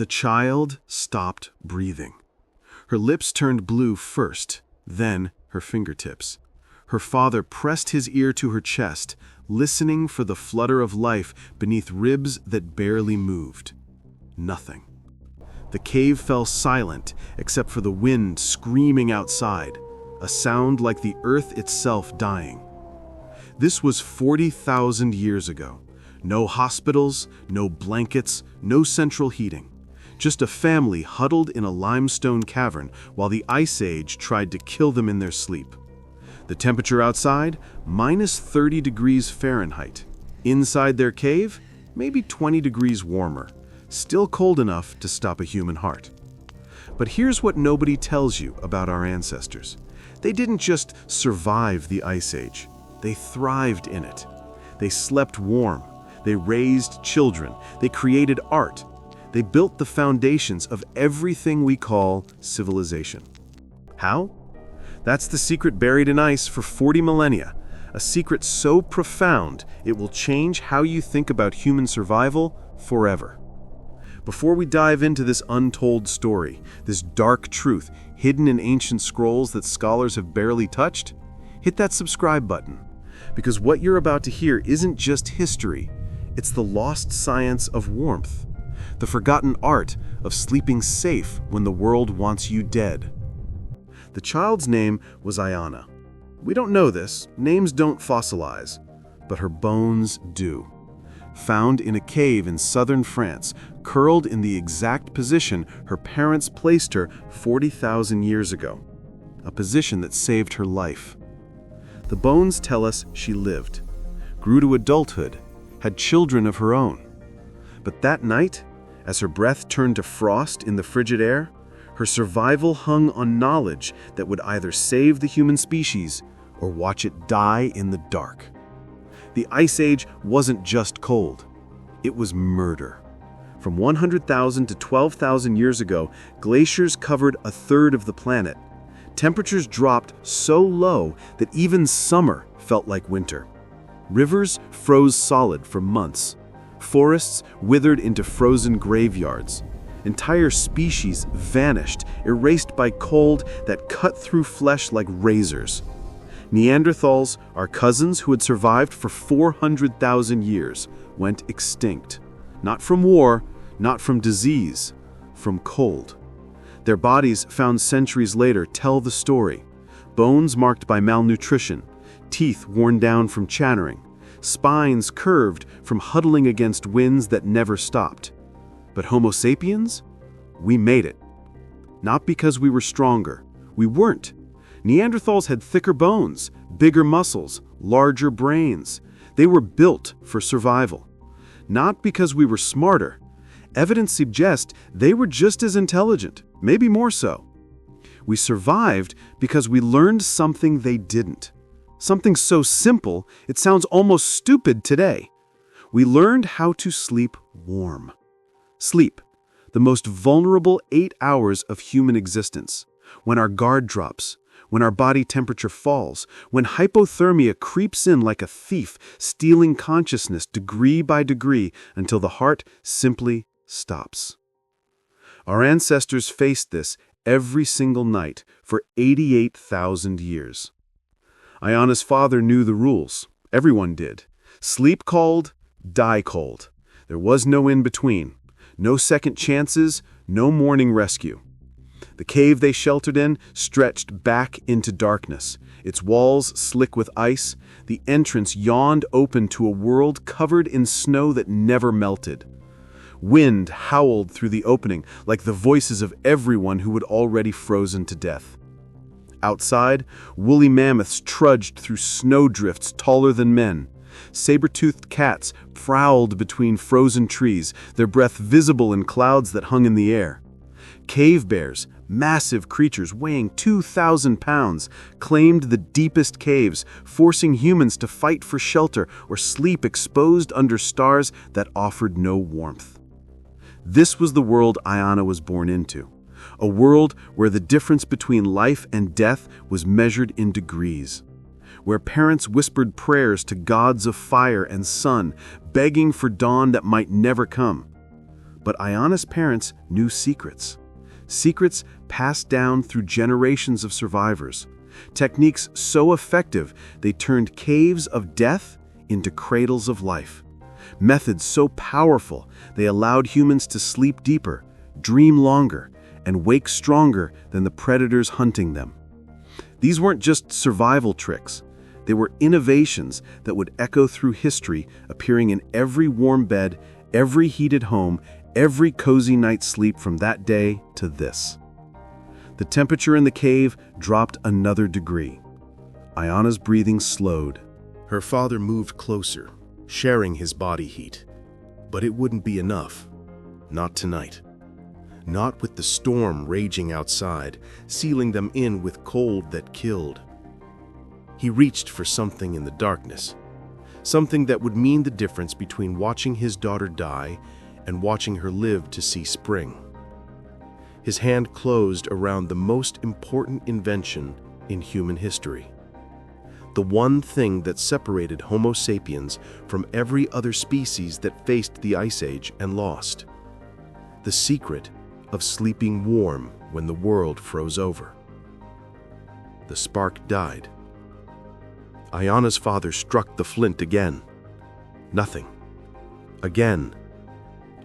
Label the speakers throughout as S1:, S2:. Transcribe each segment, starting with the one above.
S1: The child stopped breathing. Her lips turned blue first, then her fingertips. Her father pressed his ear to her chest, listening for the flutter of life beneath ribs that barely moved. Nothing. The cave fell silent except for the wind screaming outside, a sound like the earth itself dying. This was 40,000 years ago. No hospitals, no blankets, no central heating. Just a family huddled in a limestone cavern while the Ice Age tried to kill them in their sleep. The temperature outside, minus 30 degrees Fahrenheit. Inside their cave, maybe 20 degrees warmer. Still cold enough to stop a human heart. But here's what nobody tells you about our ancestors. They didn't just survive the Ice Age. They thrived in it. They slept warm. They raised children. They created art. They built the foundations of everything we call civilization. How? That's the secret buried in ice for 40 millennia. A secret so profound it will change how you think about human survival forever. Before we dive into this untold story, this dark truth hidden in ancient scrolls that scholars have barely touched, hit that subscribe button. Because what you're about to hear isn't just history, it's the lost science of warmth, the forgotten art of sleeping safe when the world wants you dead. The child's name was Ayana. We don't know this, names don't fossilize, but her bones do. Found in a cave in southern France, curled in the exact position her parents placed her 40,000 years ago, a position that saved her life. The bones tell us she lived, grew to adulthood, had children of her own. But that night, as her breath turned to frost in the frigid air, her survival hung on knowledge that would either save the human species or watch it die in the dark. The Ice Age wasn't just cold, it was murder. From 100,000 to 12,000 years ago, glaciers covered a third of the planet. Temperatures dropped so low that even summer felt like winter. Rivers froze solid for months. Forests withered into frozen graveyards. Entire species vanished, erased by cold that cut through flesh like razors. Neanderthals, our cousins who had survived for 400,000 years, went extinct. Not from war, not from disease, from cold. Their bodies, found centuries later, tell the story. Bones marked by malnutrition, teeth worn down from chattering, spines curved from huddling against winds that never stopped. But Homo sapiens? We made it. Not because we were stronger. We weren't. Neanderthals had thicker bones, bigger muscles, larger brains. They were built for survival. Not because we were smarter. Evidence suggests they were just as intelligent, maybe more so. We survived because we learned something they didn't. Something so simple, it sounds almost stupid today. We learned how to sleep warm. Sleep, the most vulnerable 8 hours of human existence. When our guard drops, when our body temperature falls, when hypothermia creeps in like a thief, stealing consciousness degree by degree until the heart simply stops. Our ancestors faced this every single night for 88,000 years. Ayana's father knew the rules. Everyone did. Sleep cold, die cold. There was no in between. No second chances, no morning rescue. The cave they sheltered in stretched back into darkness, its walls slick with ice. The entrance yawned open to a world covered in snow that never melted. Wind howled through the opening like the voices of everyone who had already frozen to death. Outside, woolly mammoths trudged through snowdrifts taller than men. Saber-toothed cats prowled between frozen trees, their breath visible in clouds that hung in the air. Cave bears, massive creatures weighing 2,000 pounds, claimed the deepest caves, forcing humans to fight for shelter or sleep exposed under stars that offered no warmth. This was the world Ayana was born into, a world where the difference between life and death was measured in degrees, where parents whispered prayers to gods of fire and sun, begging for dawn that might never come. But Ayana's parents knew secrets. Secrets passed down through generations of survivors. Techniques so effective they turned caves of death into cradles of life. Methods so powerful they allowed humans to sleep deeper, dream longer, and wake stronger than the predators hunting them. These weren't just survival tricks. They were innovations that would echo through history, appearing in every warm bed, every heated home, every cozy night's sleep from that day to this. The temperature in the cave dropped another degree. Ayana's breathing slowed.
S2: Her father moved closer, sharing his body heat. But it wouldn't be enough. Not tonight. Not with the storm raging outside, sealing them in with cold that killed. He reached for something in the darkness, something that would mean the difference between watching his daughter die and watching her live to see spring. His hand closed around the most important invention in human history. The one thing that separated Homo sapiens from every other species that faced the Ice Age and lost. The secret of sleeping warm when the world froze over. The spark died. Ayana's father struck the flint again. Nothing. Again.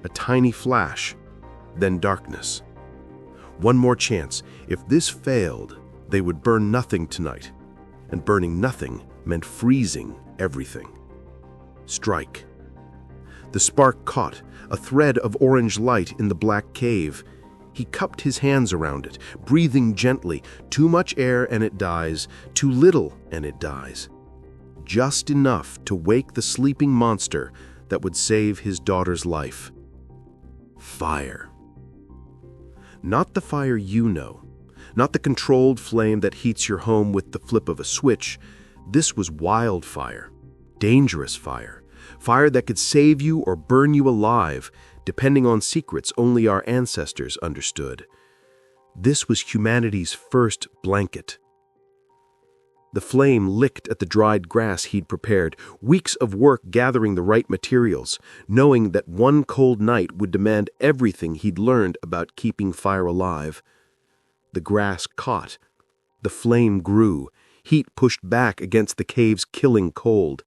S2: A tiny flash, then darkness. One more chance. If this failed, they would burn nothing tonight. And burning nothing meant freezing everything. Strike. The spark caught, a thread of orange light in the black cave. He cupped his hands around it, breathing gently. Too much air and it dies, too little and it dies. Just enough to wake the sleeping monster that would save his daughter's life. Fire. Not the fire you know, not the controlled flame that heats your home with the flip of a switch. This was wildfire, dangerous fire, fire that could save you or burn you alive, depending on secrets only our ancestors understood. This was humanity's first blanket. The flame licked at the dried grass he'd prepared, weeks of work gathering the right materials, knowing that one cold night would demand everything he'd learned about keeping fire alive. The grass caught. The flame grew. Heat pushed back against the cave's killing cold.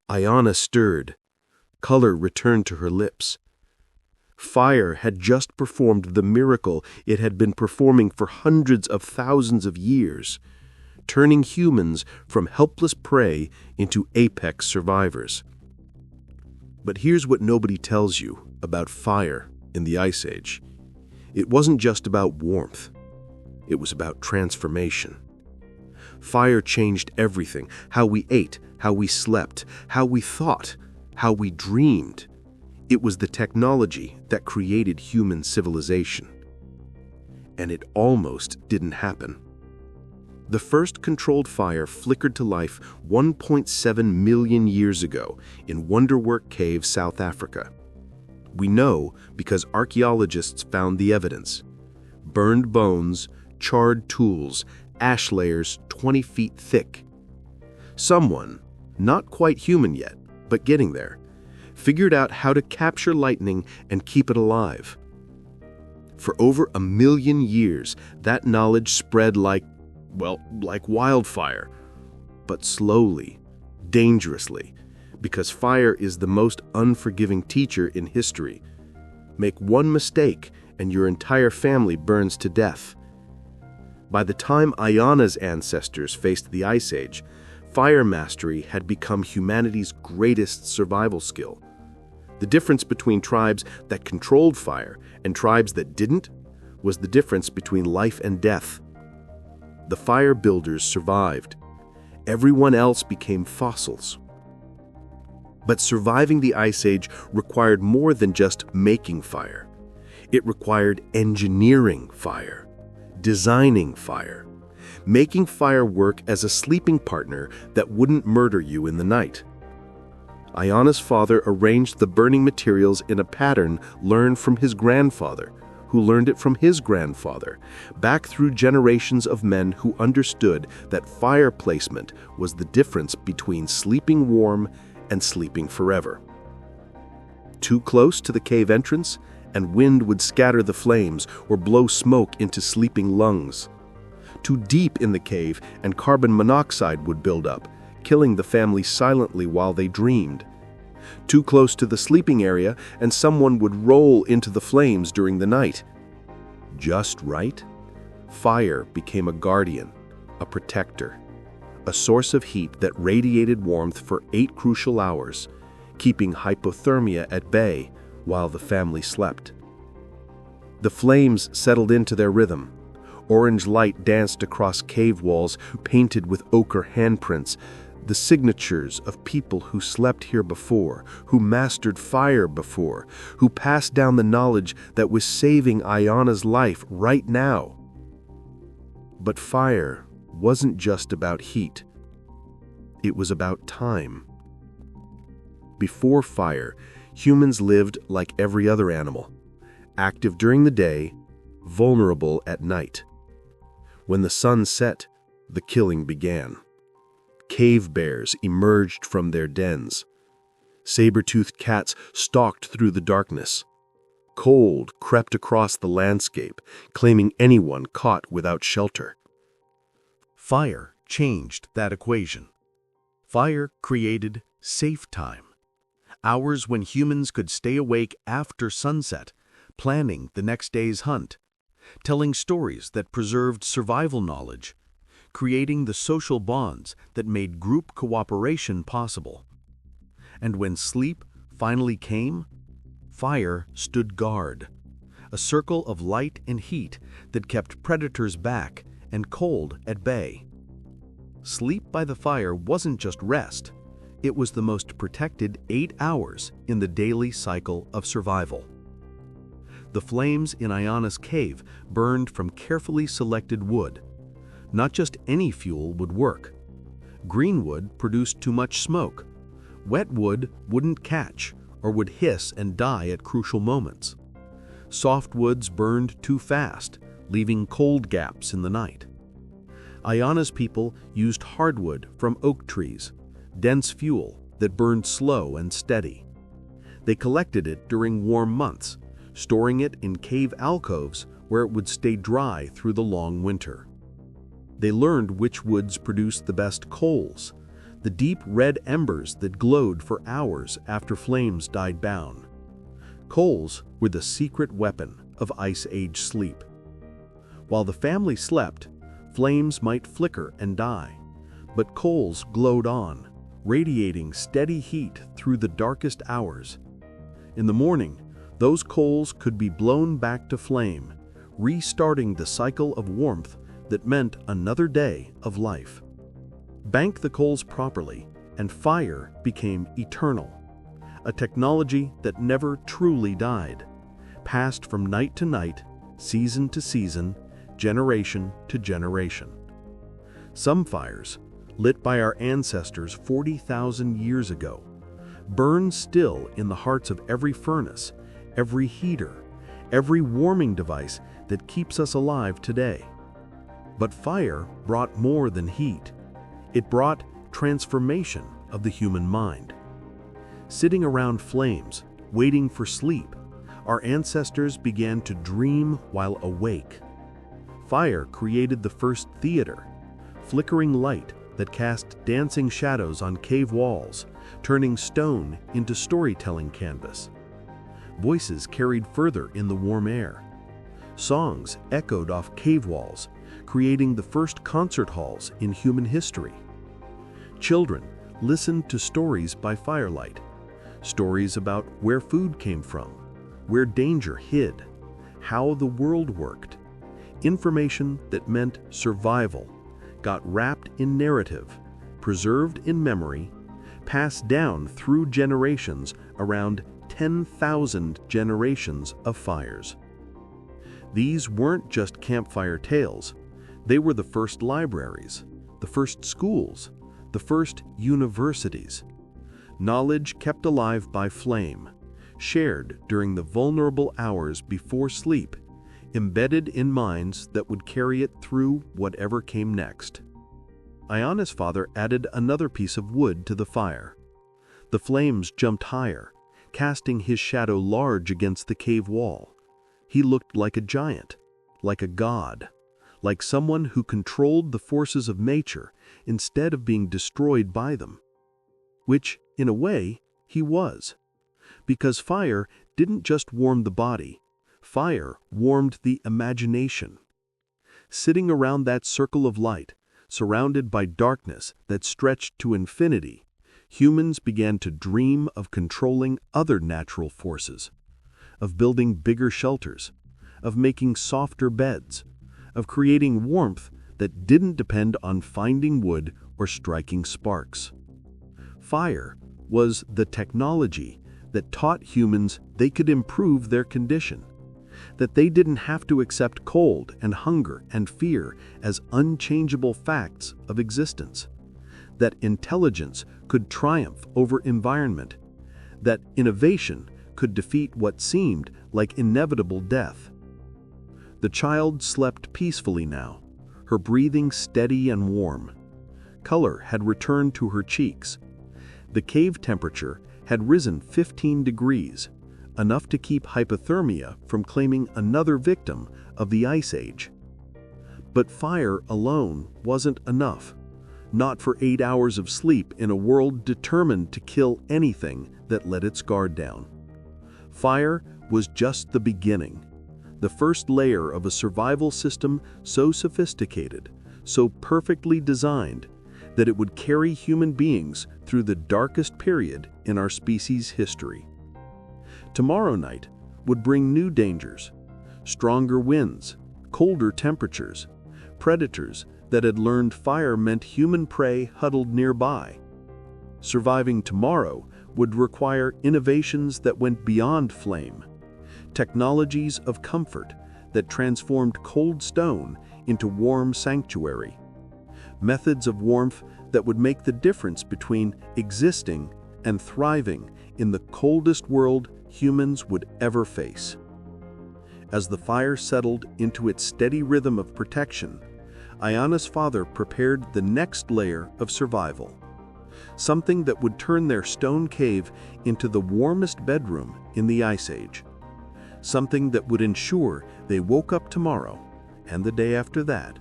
S2: Ayana stirred. Color returned to her lips. Fire had just performed the miracle it had been performing for hundreds of thousands of years, turning humans from helpless prey into apex survivors. But here's what nobody tells you about fire in the Ice Age. It wasn't just about warmth. It was about transformation. Fire changed everything: how we ate, how we slept, how we thought, how we dreamed. It was the technology that created human civilization. And it almost didn't happen. The first controlled fire flickered to life 1.7 million years ago in Wonderwork Cave, South Africa. We know because archaeologists found the evidence. Burned bones, charred tools, ash layers 20 feet thick. Someone, not quite human yet, but getting there, figured out how to capture lightning and keep it alive. For over 1 million years, that knowledge spread like wildfire, but slowly, dangerously, because fire is the most unforgiving teacher in history. Make one mistake and your entire family burns to death. By the time Ayana's ancestors faced the Ice Age, fire mastery had become humanity's greatest survival skill. The difference between tribes that controlled fire and tribes that didn't was the difference between life and death. The fire builders survived. Everyone else became fossils. But surviving the Ice Age required more than just making fire. It required engineering fire, designing fire, making fire work as a sleeping partner that wouldn't murder you in the night. Ayana's father arranged the burning materials in a pattern learned from his grandfather, who learned it from his grandfather, back through generations of men who understood that fire placement was the difference between sleeping warm and sleeping forever. Too close to the cave entrance, and wind would scatter the flames or blow smoke into sleeping lungs. Too deep in the cave, and carbon monoxide would build up, killing the family silently while they dreamed. Too close to the sleeping area, and someone would roll into the flames during the night. Just right, fire became a guardian, a protector, a source of heat that radiated warmth for 8 crucial hours, keeping hypothermia at bay while the family slept. The flames settled into their rhythm. Orange light danced across cave walls painted with ochre handprints, the signatures of people who slept here before, who mastered fire before, who passed down the knowledge that was saving Ayana's life right now. But fire wasn't just about heat. It was about time. Before fire, humans lived like every other animal, active during the day, vulnerable at night. When the sun set, the killing began. Cave bears emerged from their dens. Saber-toothed cats stalked through the darkness. Cold crept across the landscape, claiming anyone caught without shelter.
S3: Fire changed that equation. Fire created safe time. Hours when humans could stay awake after sunset, planning the next day's hunt, telling stories that preserved survival knowledge, creating the social bonds that made group cooperation possible. And when sleep finally came, fire stood guard, a circle of light and heat that kept predators back and cold at bay. Sleep by the fire wasn't just rest, it was the most protected 8 hours in the daily cycle of survival. The flames in Ayana's cave burned from carefully selected wood. Not just any fuel would work. Green wood produced too much smoke. Wet wood wouldn't catch or would hiss and die at crucial moments. Soft woods burned too fast, leaving cold gaps in the night. Ayana's people used hardwood from oak trees, dense fuel that burned slow and steady. They collected it during warm months, storing it in cave alcoves where it would stay dry through the long winter. They learned which woods produced the best coals, the deep red embers that glowed for hours after flames died down. Coals were the secret weapon of Ice Age sleep. While the family slept, flames might flicker and die, but coals glowed on, radiating steady heat through the darkest hours. In the morning, those coals could be blown back to flame, restarting the cycle of warmth that meant another day of life. Bank the coals properly, and fire became eternal, a technology that never truly died, passed from night to night, season to season, generation to generation. Some fires, lit by our ancestors 40,000 years ago, burn still in the hearts of every furnace, every heater, every warming device that keeps us alive today. But fire brought more than heat. It brought transformation of the human mind. Sitting around flames, waiting for sleep, our ancestors began to dream while awake. Fire created the first theater, flickering light that cast dancing shadows on cave walls, turning stone into storytelling canvas. Voices carried further in the warm air. Songs echoed off cave walls, creating the first concert halls in human history. Children listened to stories by firelight, stories about where food came from, where danger hid, how the world worked. Information that meant survival got wrapped in narrative, preserved in memory, passed down through generations, around 10,000 generations of fires. These weren't just campfire tales. They were the first libraries, the first schools, the first universities. Knowledge kept alive by flame, shared during the vulnerable hours before sleep, embedded in minds that would carry it through whatever came next. Ayana's father added another piece of wood to the fire. The flames jumped higher, casting his shadow large against the cave wall. He looked like a giant, like a god, like someone who controlled the forces of nature instead of being destroyed by them. Which, in a way, he was. Because fire didn't just warm the body, fire warmed the imagination. Sitting around that circle of light, surrounded by darkness that stretched to infinity, humans began to dream of controlling other natural forces, of building bigger shelters, of making softer beds, of creating warmth that didn't depend on finding wood or striking sparks. Fire was the technology that taught humans they could improve their condition, that they didn't have to accept cold and hunger and fear as unchangeable facts of existence, that intelligence could triumph over environment, that innovation could defeat what seemed like inevitable death. The child slept peacefully now, her breathing steady and warm. Color had returned to her cheeks. The cave temperature had risen 15 degrees, enough to keep hypothermia from claiming another victim of the Ice Age. But fire alone wasn't enough, not for 8 hours of sleep in a world determined to kill anything that let its guard down. Fire was just the beginning, the first layer of a survival system so sophisticated, so perfectly designed, that it would carry human beings through the darkest period in our species' history. Tomorrow night would bring new dangers, stronger winds, colder temperatures, predators that had learned fire meant human prey huddled nearby. Surviving tomorrow would require innovations that went beyond flame, technologies of comfort that transformed cold stone into warm sanctuary, methods of warmth that would make the difference between existing and thriving in the coldest world humans would ever face. As the fire settled into its steady rhythm of protection, Ayana's father prepared the next layer of survival, something that would turn their stone cave into the warmest bedroom in the Ice Age, something that would ensure they woke up tomorrow and the day after that,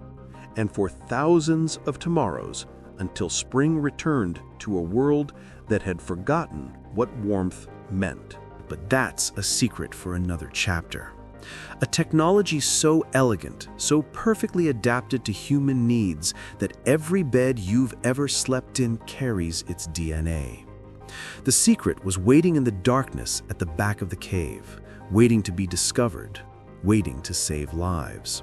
S3: and for thousands of tomorrows until spring returned to a world that had forgotten what warmth meant.
S2: But that's a secret for another chapter. A technology so elegant, so perfectly adapted to human needs that every bed you've ever slept in carries its DNA. The secret was waiting in the darkness at the back of the cave, waiting to be discovered, waiting to save lives,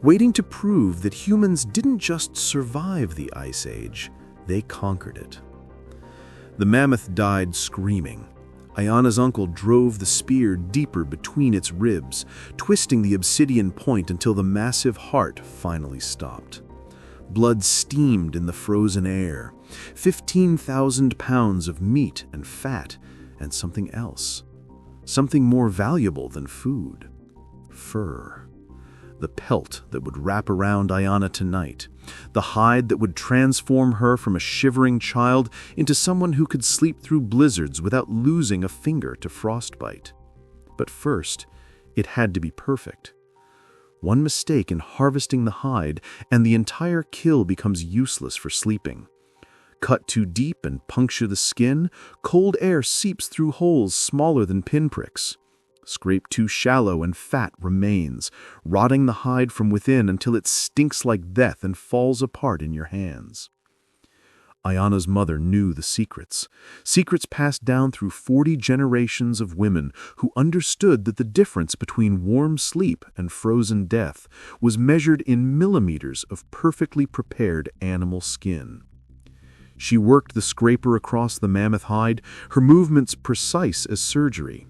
S2: waiting to prove that humans didn't just survive the Ice Age, they conquered it. The mammoth died screaming. Ayana's uncle drove the spear deeper between its ribs, twisting the obsidian point until the massive heart finally stopped. Blood steamed in the frozen air. 15,000 pounds of meat and fat, and something else. Something more valuable than food. Fur. The pelt that would wrap around Ayana tonight. The hide that would transform her from a shivering child into someone who could sleep through blizzards without losing a finger to frostbite. But first, it had to be perfect. One mistake in harvesting the hide, and the entire kill becomes useless for sleeping. Cut too deep and puncture the skin, cold air seeps through holes smaller than pinpricks. Scrape too shallow and fat remains, rotting the hide from within until it stinks like death and falls apart in your hands. Ayana's mother knew the secrets passed down through 40 generations of women who understood that the difference between warm sleep and frozen death was measured in millimeters of perfectly prepared animal skin. She worked the scraper across the mammoth hide, her movements precise as surgery.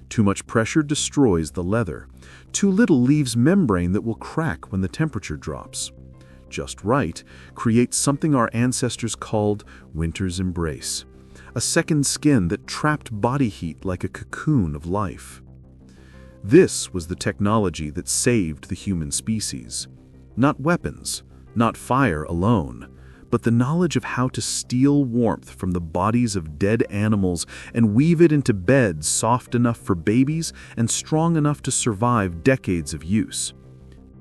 S2: Too much pressure destroys the leather. Too little leaves membrane that will crack when the temperature drops. Just right creates something our ancestors called winter's embrace, a second skin that trapped body heat like a cocoon of life. This was the technology that saved the human species. Not weapons, not fire alone,
S3: but the knowledge of how to steal warmth from the bodies of dead animals and weave it into beds soft enough for babies and strong enough to survive decades of use.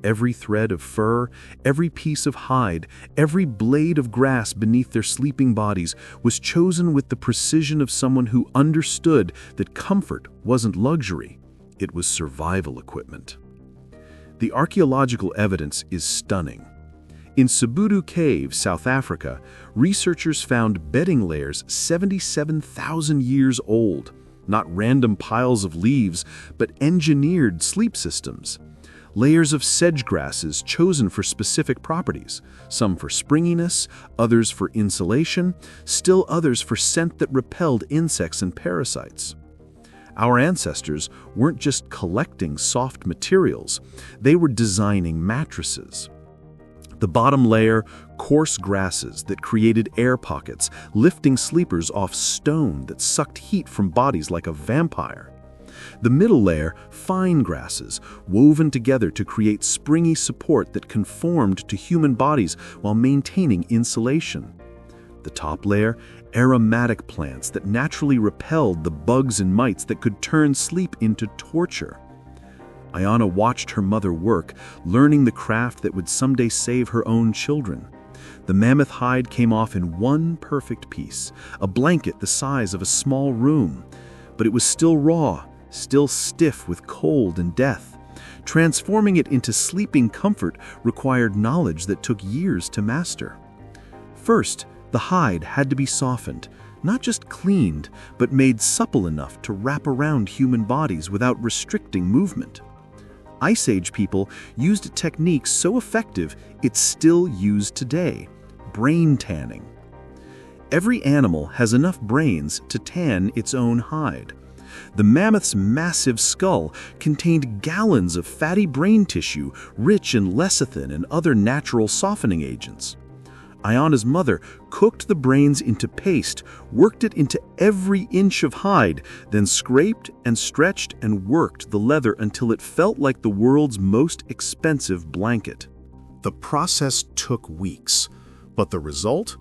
S3: Every thread of fur, every piece of hide, every blade of grass beneath their sleeping bodies was chosen with the precision of someone who understood that comfort wasn't luxury, it was survival equipment. The archaeological evidence is stunning. In Sabudu Cave, South Africa, researchers found bedding layers 77,000 years old, not random piles of leaves, but engineered sleep systems. Layers of sedge grasses chosen for specific properties, some for springiness, others for insulation, still others for scent that repelled insects and parasites. Our ancestors weren't just collecting soft materials, they were designing mattresses. The bottom layer, coarse grasses that created air pockets, lifting sleepers off stone that sucked heat from bodies like a vampire. The middle layer, fine grasses, woven together to create springy support that conformed to human bodies while maintaining insulation. The top layer, aromatic plants that naturally repelled the bugs and mites that could turn sleep into torture. Ayana watched her mother work, learning the craft that would someday save her own children. The mammoth hide came off in one perfect piece, a blanket the size of a small room. But it was still raw, still stiff with cold and death. Transforming it into sleeping comfort required knowledge that took years to master. First, the hide had to be softened, not just cleaned, but made supple enough to wrap around human bodies without restricting movement. Ice Age people used a technique so effective it's still used today: brain tanning. Every animal has enough brains to tan its own hide. The mammoth's massive skull contained gallons of fatty brain tissue rich in lecithin and other natural softening agents. Ayana's mother cooked the brains into paste, worked it into every inch of hide, then scraped and stretched and worked the leather until it felt like the world's most expensive blanket.
S2: The process took weeks, but the result?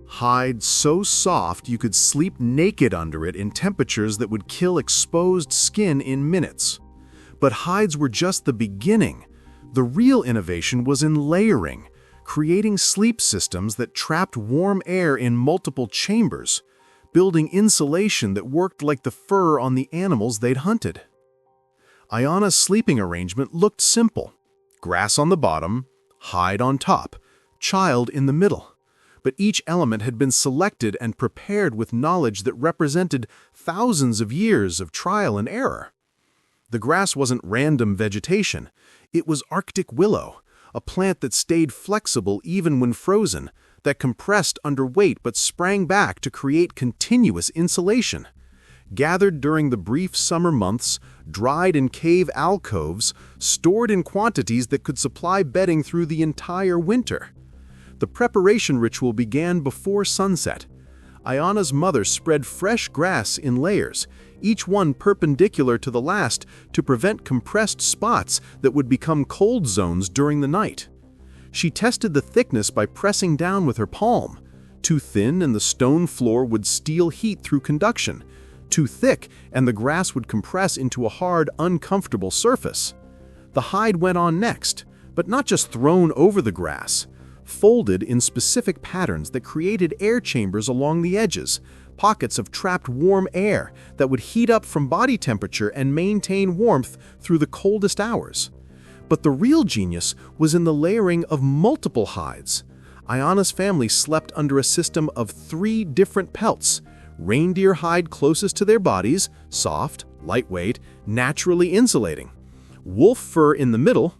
S2: Hide so soft you could sleep naked under it in temperatures that would kill exposed skin in minutes. But hides were just the beginning. The real innovation was in layering, creating sleep systems that trapped warm air in multiple chambers, building insulation that worked like the fur on the animals they'd hunted. Ayana's sleeping arrangement looked simple: grass on the bottom, hide on top, child in the middle. But each element had been selected and prepared with knowledge that represented thousands of years of trial and error. The grass wasn't random vegetation, it was Arctic willow, a plant that stayed flexible even when frozen, that compressed under weight but sprang back to create continuous insulation. Gathered during the brief summer months, dried in cave alcoves, stored in quantities that could supply bedding through the entire winter. The preparation ritual began before sunset. Ayana's mother spread fresh grass in layers, each one perpendicular to the last, to prevent compressed spots that would become cold zones during the night. She tested the thickness by pressing down with her palm. Too thin and the stone floor would steal heat through conduction. Too thick and the grass would compress into a hard, uncomfortable surface. The hide went on next, but not just thrown over the grass. Folded in specific patterns that created air chambers along the edges, pockets of trapped warm air that would heat up from body temperature and maintain warmth through the coldest hours. But the real genius was in the layering of multiple hides. Ayana's family slept under a system of 3 different pelts: reindeer hide closest to their bodies, soft, lightweight, naturally insulating; wolf fur in the middle,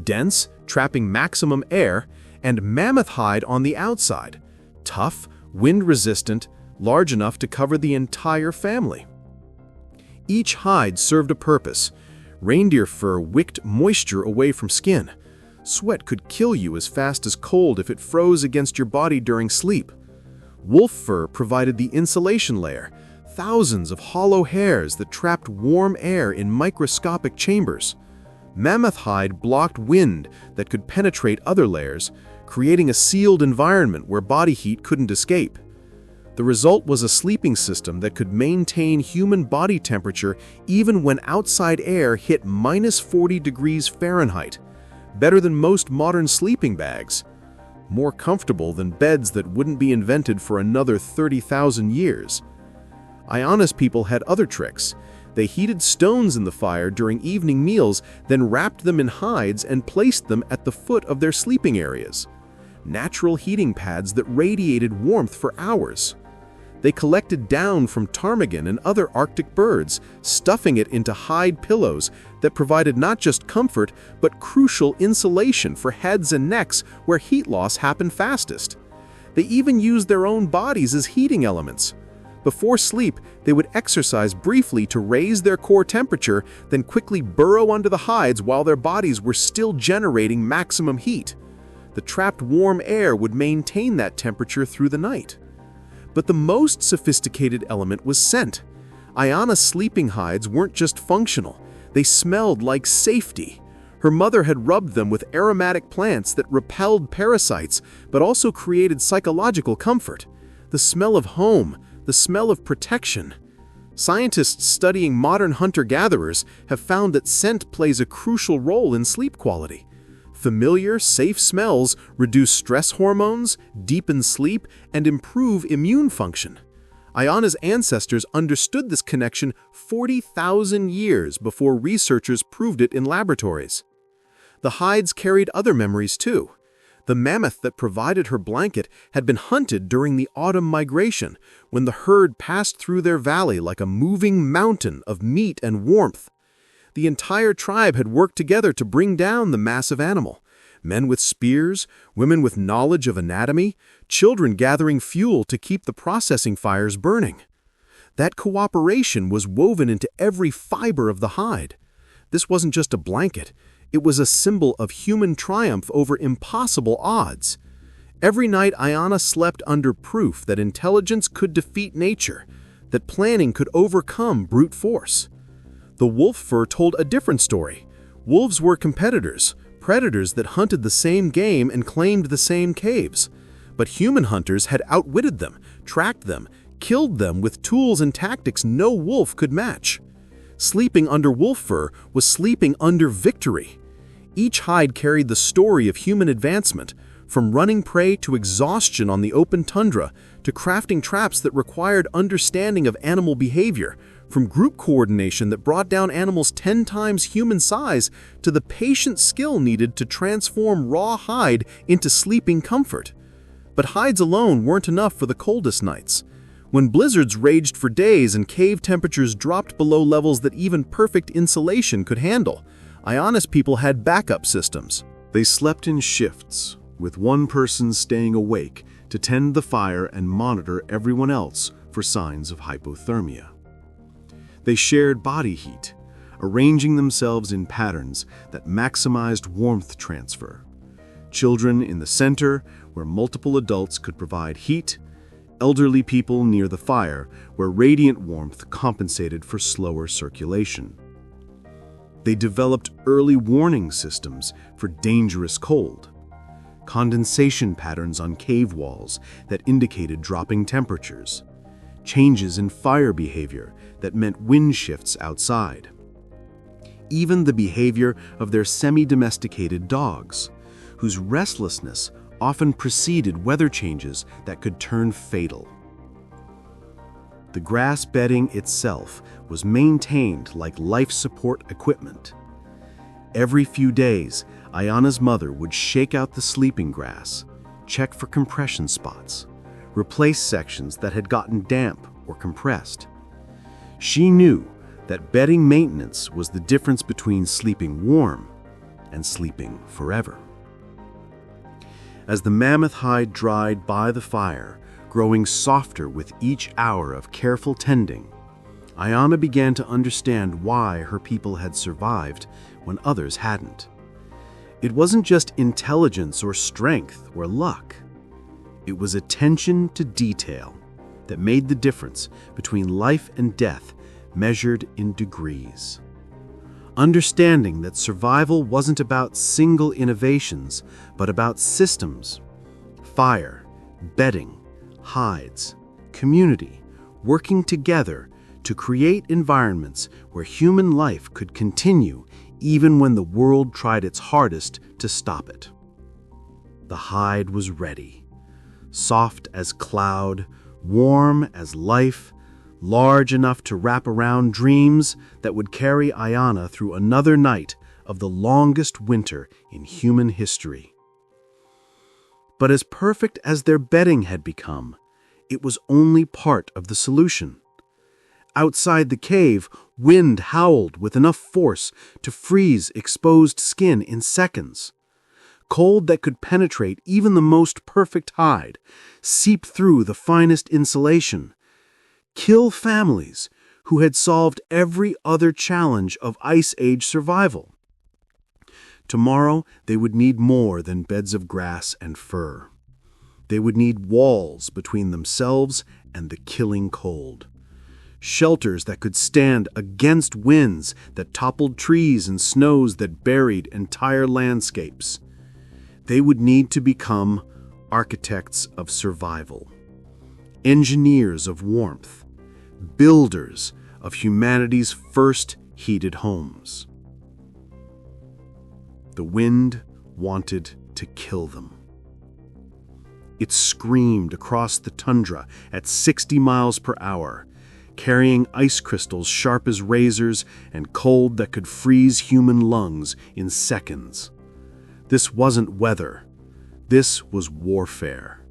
S2: dense, trapping maximum air; and mammoth hide on the outside, tough, wind-resistant, large enough to cover the entire family. Each hide served a purpose. Reindeer fur wicked moisture away from skin. Sweat could kill you as fast as cold if it froze against your body during sleep. Wolf fur provided the insulation layer, thousands of hollow hairs that trapped warm air in microscopic chambers. Mammoth hide blocked wind that could penetrate other layers, creating a sealed environment where body heat couldn't escape. The result was a sleeping system that could maintain human body temperature even when outside air hit -40 degrees Fahrenheit, better than most modern sleeping bags, more comfortable than beds that wouldn't be invented for another 30,000 years. Iana's people had other tricks. They heated stones in the fire during evening meals, then wrapped them in hides and placed them at the foot of their sleeping areas. Natural heating pads that radiated warmth for hours. They collected down from ptarmigan and other Arctic birds, stuffing it into hide pillows that provided not just comfort, but crucial insulation for heads and necks where heat loss happened fastest. They even used their own bodies as heating elements. Before sleep, they would exercise briefly to raise their core temperature, then quickly burrow under the hides while their bodies were still generating maximum heat. The trapped warm air would maintain that temperature through the night. But the most sophisticated element was scent. Iana's sleeping hides weren't just functional, they smelled like safety. Her mother had rubbed them with aromatic plants that repelled parasites, but also created psychological comfort. The smell of home, the smell of protection. Scientists studying modern hunter-gatherers have found that scent plays a crucial role in sleep quality. Familiar, safe smells reduce stress hormones, deepen sleep, and improve immune function. Iana's ancestors understood this connection 40,000 years before researchers proved it in laboratories. The hides carried other memories too. The mammoth that provided her blanket had been hunted during the autumn migration, when the herd passed through their valley like a moving mountain of meat and warmth. The entire tribe had worked together to bring down the massive animal. Men with spears, women with knowledge of anatomy, children gathering fuel to keep the processing fires burning. That cooperation was woven into every fiber of the hide. This wasn't just a blanket. It was a symbol of human triumph over impossible odds. Every night Iana slept under proof that intelligence could defeat nature, that planning could overcome brute force. The wolf fur told a different story. Wolves were competitors, predators that hunted the same game and claimed the same caves. But human hunters had outwitted them, tracked them, killed them with tools and tactics no wolf could match. Sleeping under wolf fur was sleeping under victory. Each hide carried the story of human advancement, from running prey to exhaustion on the open tundra, to crafting traps that required understanding of animal behavior, from group coordination that brought down animals 10 times human size to the patient skill needed to transform raw hide into sleeping comfort. But hides alone weren't enough for the coldest nights. When blizzards raged for days and cave temperatures dropped below levels that even perfect insulation could handle, Iana's people had backup systems.
S1: They slept in shifts, with one person staying awake to tend the fire and monitor everyone else for signs of hypothermia. They shared body heat, arranging themselves in patterns that maximized warmth transfer. Children in the center, where multiple adults could provide heat, elderly people near the fire, where radiant warmth compensated for slower circulation. They developed early warning systems for dangerous cold, condensation patterns on cave walls that indicated dropping temperatures, changes in fire behavior that meant wind shifts outside. Even the behavior of their semi-domesticated dogs, whose restlessness often preceded weather changes that could turn fatal. The grass bedding itself was maintained like life support equipment. Every few days, Iana's mother would shake out the sleeping grass, check for compression spots, replace sections that had gotten damp or compressed. She knew that bedding maintenance was the difference between sleeping warm and sleeping forever. As the mammoth hide dried by the fire, growing softer with each hour of careful tending, Iana began to understand why her people had survived when others hadn't. It wasn't just intelligence or strength or luck. It was attention to detail that made the difference between life and death measured in degrees. understanding that survival wasn't about single innovations, but about systems. Fire, bedding, hides, community, working together to create environments where human life could continue even when the world tried its hardest to stop it. The hide was ready, soft as cloud, warm as life, large enough to wrap around dreams that would carry Ayanna through another night of the longest winter in human history. But as perfect as their bedding had become, it was only part of the solution. Outside the cave, wind howled with enough force to freeze exposed skin in seconds. Cold that could penetrate even the most perfect hide, seep through the finest insulation, kill families who had solved every other challenge of Ice Age survival. Tomorrow, they would need more than beds of grass and fur. They would need walls between themselves and the killing cold. Shelters that could stand against winds that toppled trees and snows that buried entire landscapes. They would need to become architects of survival, engineers of warmth, builders of humanity's first heated homes. The wind wanted to kill them. It screamed across the tundra at 60 miles per hour, carrying ice crystals sharp as razors and cold that could freeze human lungs in seconds. This wasn't weather. This was warfare.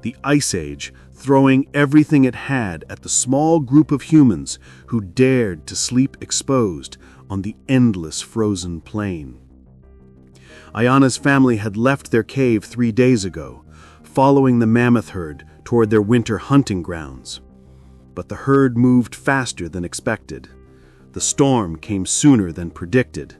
S1: The Ice Age throwing everything it had at the small group of humans who dared to sleep exposed on the endless frozen plain. Ayanna's family had left their cave 3 days ago, following the mammoth herd toward their winter hunting grounds. But the herd moved faster than expected. The storm came sooner than predicted.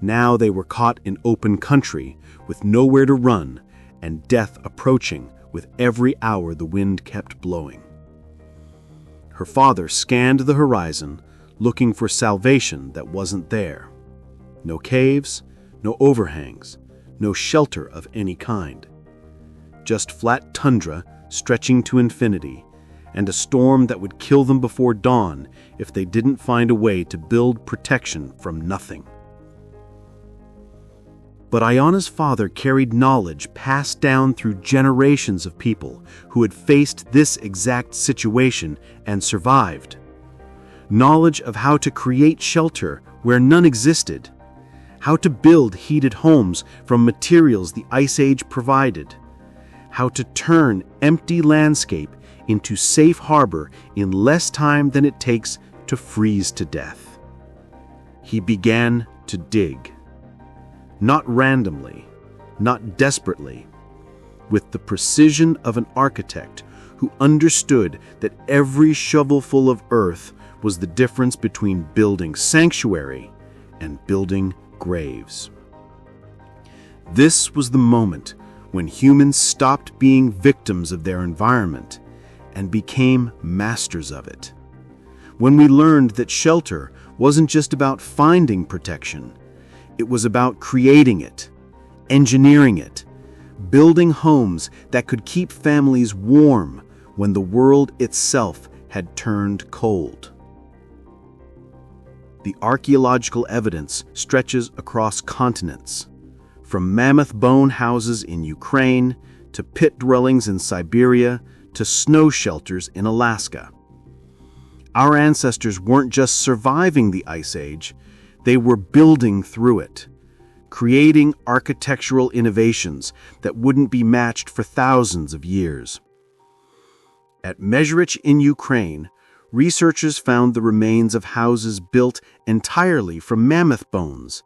S1: Now they were caught in open country, with nowhere to run, and death approaching with every hour the wind kept blowing. Her father scanned the horizon, looking for salvation that wasn't there. No caves, no overhangs, no shelter of any kind. Just flat tundra stretching to infinity, and a storm that would kill them before dawn if they didn't find a way to build protection from nothing. But Ayanna's father carried knowledge passed down through generations of people who had faced this exact situation and survived. Knowledge of how to create shelter where none existed, how to build heated homes from materials the Ice Age provided, how to turn empty landscape into safe harbor in less time than it takes to freeze to death. He began to dig. Not randomly, not desperately, with the precision of an architect who understood that every shovelful of earth was the difference between building sanctuary and building graves. This was the moment when humans stopped being victims of their environment and became masters of it. When we learned that shelter wasn't just about finding protection, it was about creating it, engineering it, building homes that could keep families warm when the world itself had turned cold. The archaeological evidence stretches across continents, from mammoth bone houses in Ukraine to pit dwellings in Siberia to snow shelters in Alaska. Our ancestors weren't just surviving the Ice Age, they were building through it, creating architectural innovations that wouldn't be matched for thousands of years. At Mezhrich in Ukraine, researchers found the remains of houses built entirely from mammoth bones.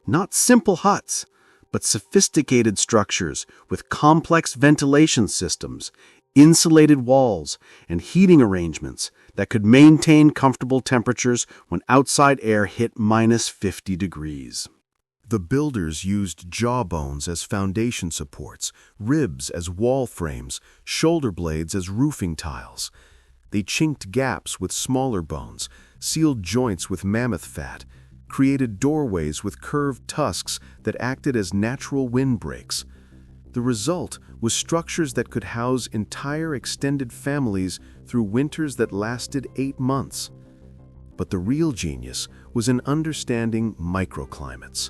S1: Not simple huts, but sophisticated structures with complex ventilation systems, insulated walls, and heating arrangements that could maintain comfortable temperatures when outside air hit -50 degrees.
S2: The builders used jawbones as foundation supports, ribs as wall frames, shoulder blades as roofing tiles. They chinked gaps with smaller bones, sealed joints with mammoth fat,
S1: created doorways with curved tusks that acted as natural windbreaks. The result was structures that could house entire extended families through winters that lasted 8 months. But the real genius was in understanding microclimates.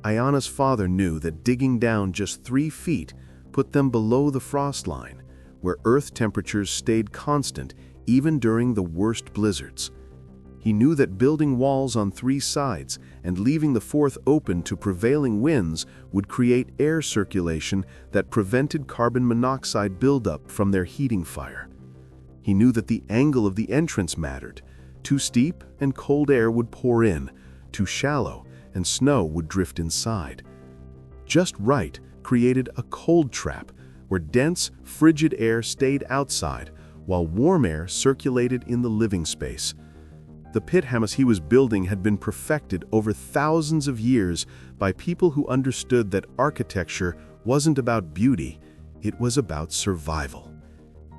S1: Ayana's father knew that digging down just 3 feet put them below the frost line, where Earth temperatures stayed constant even during the worst blizzards. He knew that building walls on 3 sides and leaving the 4th open to prevailing winds would create air circulation that prevented carbon monoxide buildup from their heating fire. He knew that the angle of the entrance mattered. Too steep and cold air would pour in, too shallow and snow would drift inside. Just right created a cold trap where dense, frigid air stayed outside while warm air circulated in the living space. The pit house he was building had been perfected over thousands of years by people who understood that architecture wasn't about beauty, it was about survival.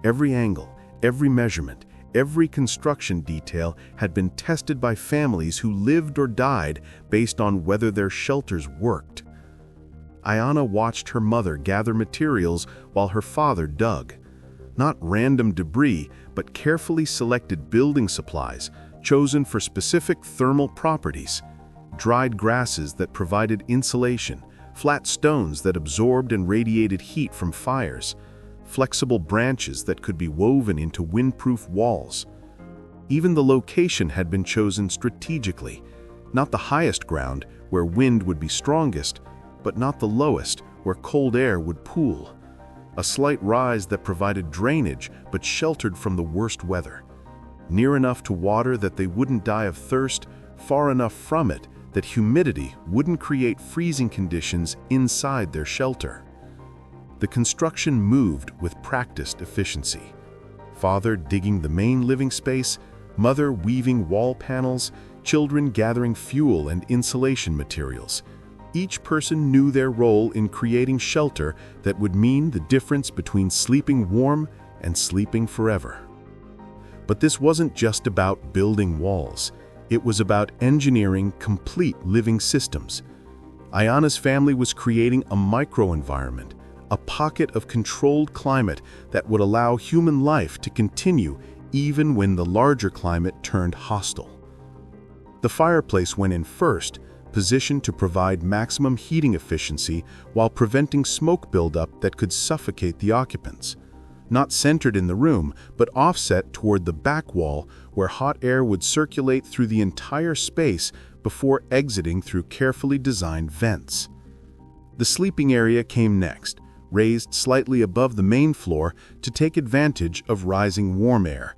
S1: Every angle, every measurement, every construction detail had been tested by families who lived or died based on whether their shelters worked. Ayana watched her mother gather materials while her father dug. Not random debris, but carefully selected building supplies, chosen for specific thermal properties. Dried grasses that provided insulation, flat stones that absorbed and radiated heat from fires, flexible branches that could be woven into windproof walls. Even the location had been chosen strategically, not the highest ground where wind would be strongest, but not the lowest where cold air would pool. A slight rise that provided drainage but sheltered from the worst weather. Near enough to water that they wouldn't die of thirst, far enough from it that humidity wouldn't create freezing conditions inside their shelter. The construction moved with practiced efficiency. Father digging the main living space, mother weaving wall panels, children gathering fuel and insulation materials. Each person knew their role in creating shelter that would mean the difference between sleeping warm and sleeping forever. But this wasn't just about building walls. It was about engineering complete living systems. Ayana's family was creating a microenvironment, a pocket of controlled climate that would allow human life to continue even when the larger climate turned hostile. The fireplace went in first, positioned to provide maximum heating efficiency while preventing smoke buildup that could suffocate the occupants. Not centered in the room, but offset toward the back wall where hot air would circulate through the entire space before exiting through carefully designed vents. The sleeping area came next, raised slightly above the main floor to take advantage of rising warm air.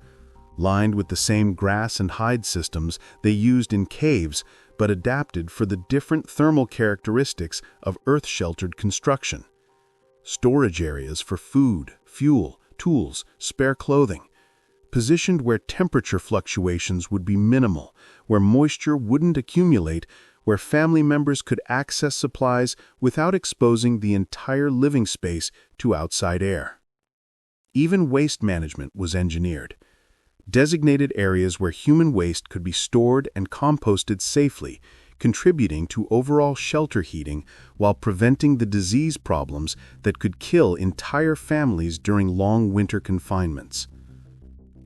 S1: Lined with the same grass and hide systems they used in caves, but adapted for the different thermal characteristics of earth-sheltered construction. Storage areas for food, fuel, tools, spare clothing. Positioned where temperature fluctuations would be minimal, where moisture wouldn't accumulate, where family members could access supplies without exposing the entire living space to outside air. Even waste management was engineered. Designated areas where human waste could be stored and composted safely, contributing to overall shelter heating while preventing the disease problems that could kill entire families during long winter confinements.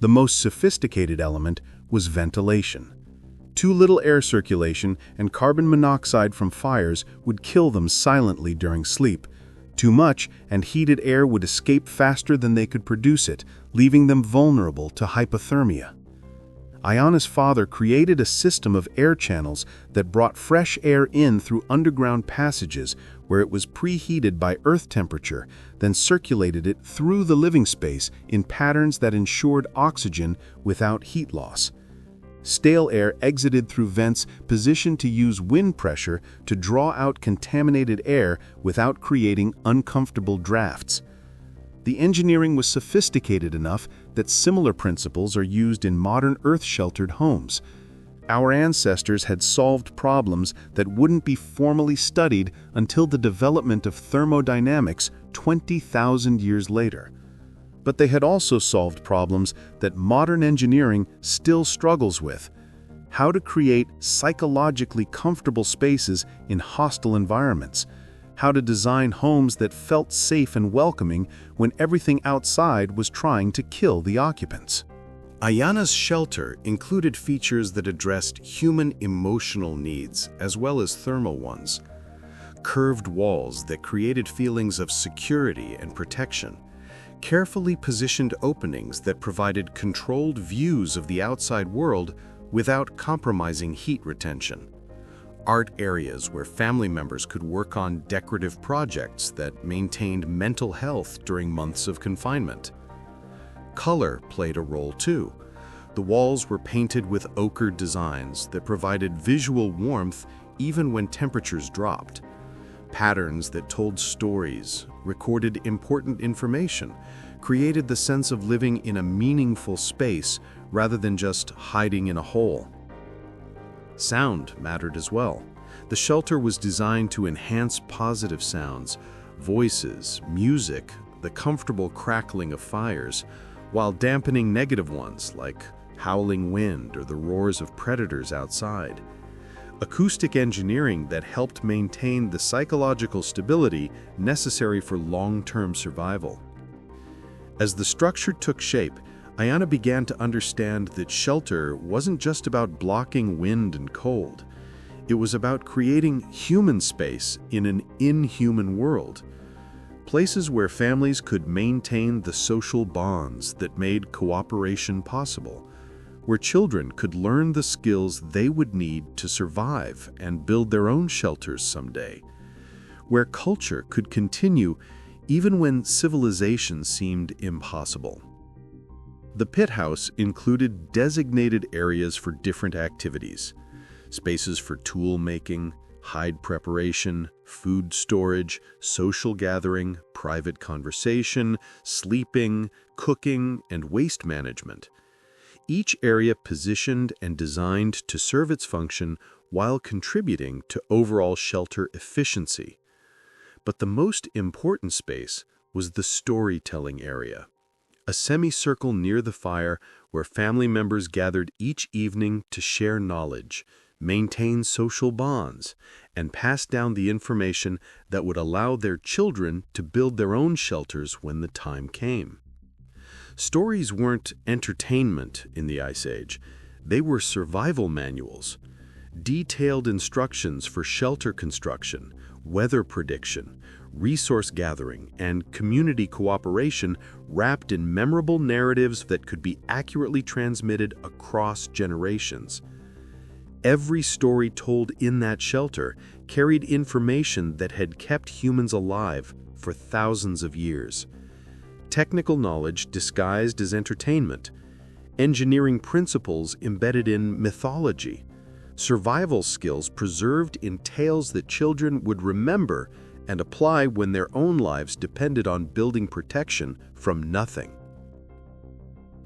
S1: The most sophisticated element was ventilation. Too little air circulation and carbon monoxide from fires would kill them silently during sleep. Too much and heated air would escape faster than they could produce it, leaving them vulnerable to hypothermia. Ayana's father created a system of air channels that brought fresh air in through underground passages where it was preheated by earth temperature, then circulated it through the living space in patterns that ensured oxygen without heat loss. Stale air exited through vents positioned to use wind pressure to draw out contaminated air without creating uncomfortable drafts. The engineering was sophisticated enough that similar principles are used in modern earth-sheltered homes. Our ancestors had solved problems that wouldn't be formally studied until the development of thermodynamics 20,000 years later. But they had also solved problems that modern engineering still struggles with.
S3: how to create psychologically comfortable spaces in hostile environments, how to design homes that felt safe and welcoming when everything outside was trying to kill the occupants.
S1: Ayana's shelter included features that addressed human emotional needs as well as thermal ones. Curved walls that created feelings of security and protection, carefully positioned openings that provided controlled views of the outside world without compromising heat retention. Art areas where family members could work on decorative projects that maintained mental health during months of confinement. Color played a role too. The walls were painted with ochre designs that provided visual warmth even when temperatures dropped. Patterns that told stories, recorded important information, created the sense of living in a meaningful space rather than just hiding in a hole. Sound mattered as well. The shelter was designed to enhance positive sounds, voices, music, the comfortable crackling of fires, while dampening negative ones like howling wind or the roars of predators outside. Acoustic engineering that helped maintain the psychological stability necessary for long-term survival. As the structure took shape, Ayana began to understand that shelter wasn't just about blocking wind and cold. It was about creating human space in an inhuman world. Places where families could maintain the social bonds that made cooperation possible, where children could learn the skills they would need to survive and build their own shelters someday, where culture could continue even when civilization seemed impossible. The pit house included designated areas for different activities, spaces for tool making, hide preparation, food storage, social gathering, private conversation, sleeping, cooking, and waste management. Each area positioned and designed to serve its function while contributing to overall shelter efficiency. But the most important space was the storytelling area, a semicircle near the fire where family members gathered each evening to share knowledge, maintain social bonds, and pass down the information that would allow their children to build their own shelters when the time came. Stories weren't entertainment in the Ice Age. They were survival manuals, detailed instructions for shelter construction, weather prediction, resource gathering, and community cooperation wrapped in memorable narratives that could be accurately transmitted across generations. Every story told in that shelter carried information that had kept humans alive for thousands of years. Technical knowledge disguised as entertainment, engineering principles embedded in mythology, survival skills preserved in tales that children would remember and apply when their own lives depended on building protection from nothing.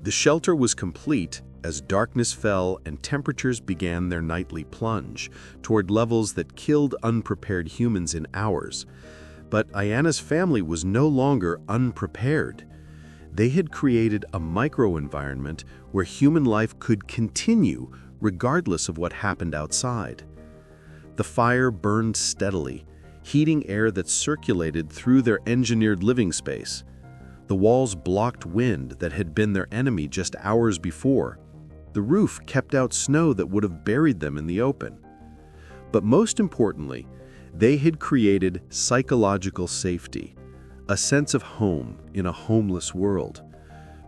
S1: The shelter was complete as darkness fell and temperatures began their nightly plunge toward levels that killed unprepared humans in hours. But Ayana's family was no longer unprepared. They had created a microenvironment where human life could continue regardless of what happened outside. The fire burned steadily, heating air that circulated through their engineered living space. The walls blocked wind that had been their enemy just hours before. The roof kept out snow that would have buried them in the open. But most importantly, they had created psychological safety, a sense of home in a homeless world,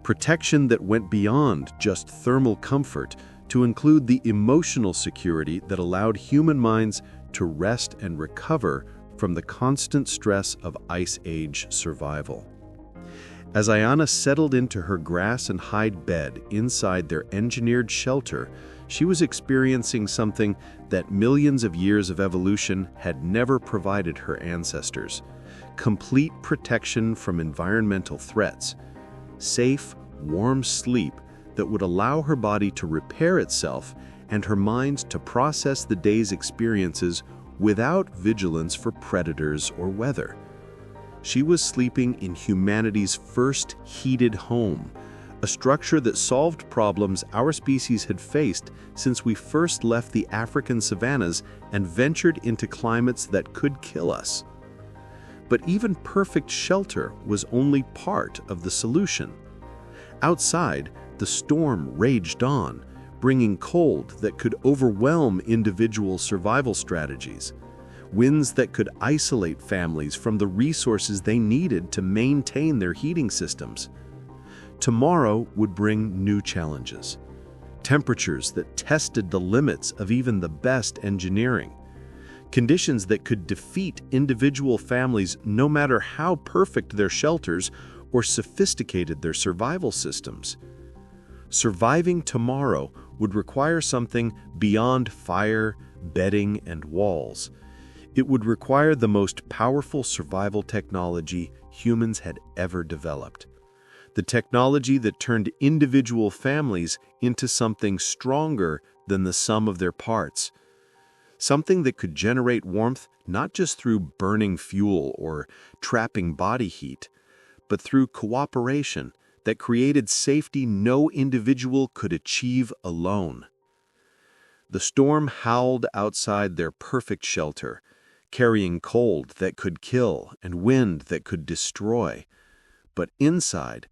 S1: protection that went beyond just thermal comfort to include the emotional security that allowed human minds to rest and recover from the constant stress of Ice Age survival. As Ayana settled into her grass and hide bed inside their engineered shelter, she was experiencing something that millions of years of evolution had never provided her ancestors: complete protection from environmental threats, safe, warm sleep that would allow her body to repair itself and her mind to process the day's experiences without vigilance for predators or weather. She was sleeping in humanity's first heated home,
S3: a structure that solved problems our species had faced since we first left the African savannas and ventured into climates that could kill us. But even perfect shelter was only part of the solution. Outside, the storm raged on, bringing cold that could overwhelm individual survival strategies, winds that could isolate families from the resources they needed to maintain their heating systems. Tomorrow would bring new challenges, temperatures that tested the limits of even the best engineering, conditions that could defeat individual families no matter how perfect their shelters or sophisticated their survival systems. Surviving tomorrow would require something beyond fire, bedding, and walls. It would require the most powerful survival technology humans had ever developed. The technology that turned individual families into something stronger than the sum of their parts. Something that could generate warmth not just through burning fuel or trapping body heat, but through cooperation that created safety no individual could achieve alone. The storm howled outside their perfect shelter, carrying cold that could kill and wind that could destroy. But inside,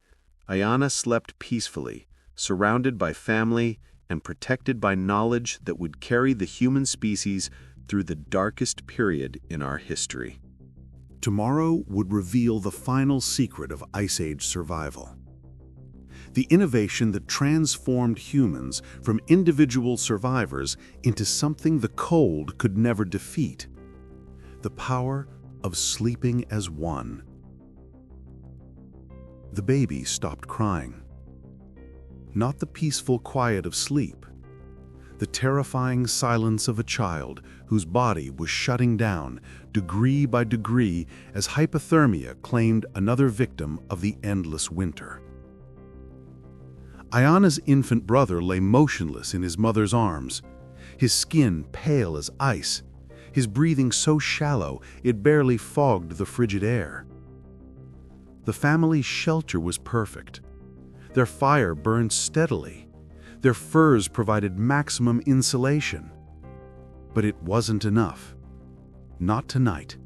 S3: Ayana slept peacefully, surrounded by family and protected by knowledge that would carry the human species through the darkest period in our history.
S1: Tomorrow would reveal the final secret of Ice Age survival. The innovation that transformed humans from individual survivors into something the cold could never defeat. The power of sleeping as one. The baby stopped crying. Not the peaceful quiet of sleep. The terrifying silence of a child whose body was shutting down degree by degree as hypothermia claimed another victim of the endless winter. Ayana's infant brother lay motionless in his mother's arms, his skin pale as ice, his breathing so shallow it barely fogged the frigid air. The family's shelter was perfect. Their fire burned steadily. Their furs provided maximum insulation. But it wasn't enough. Not tonight.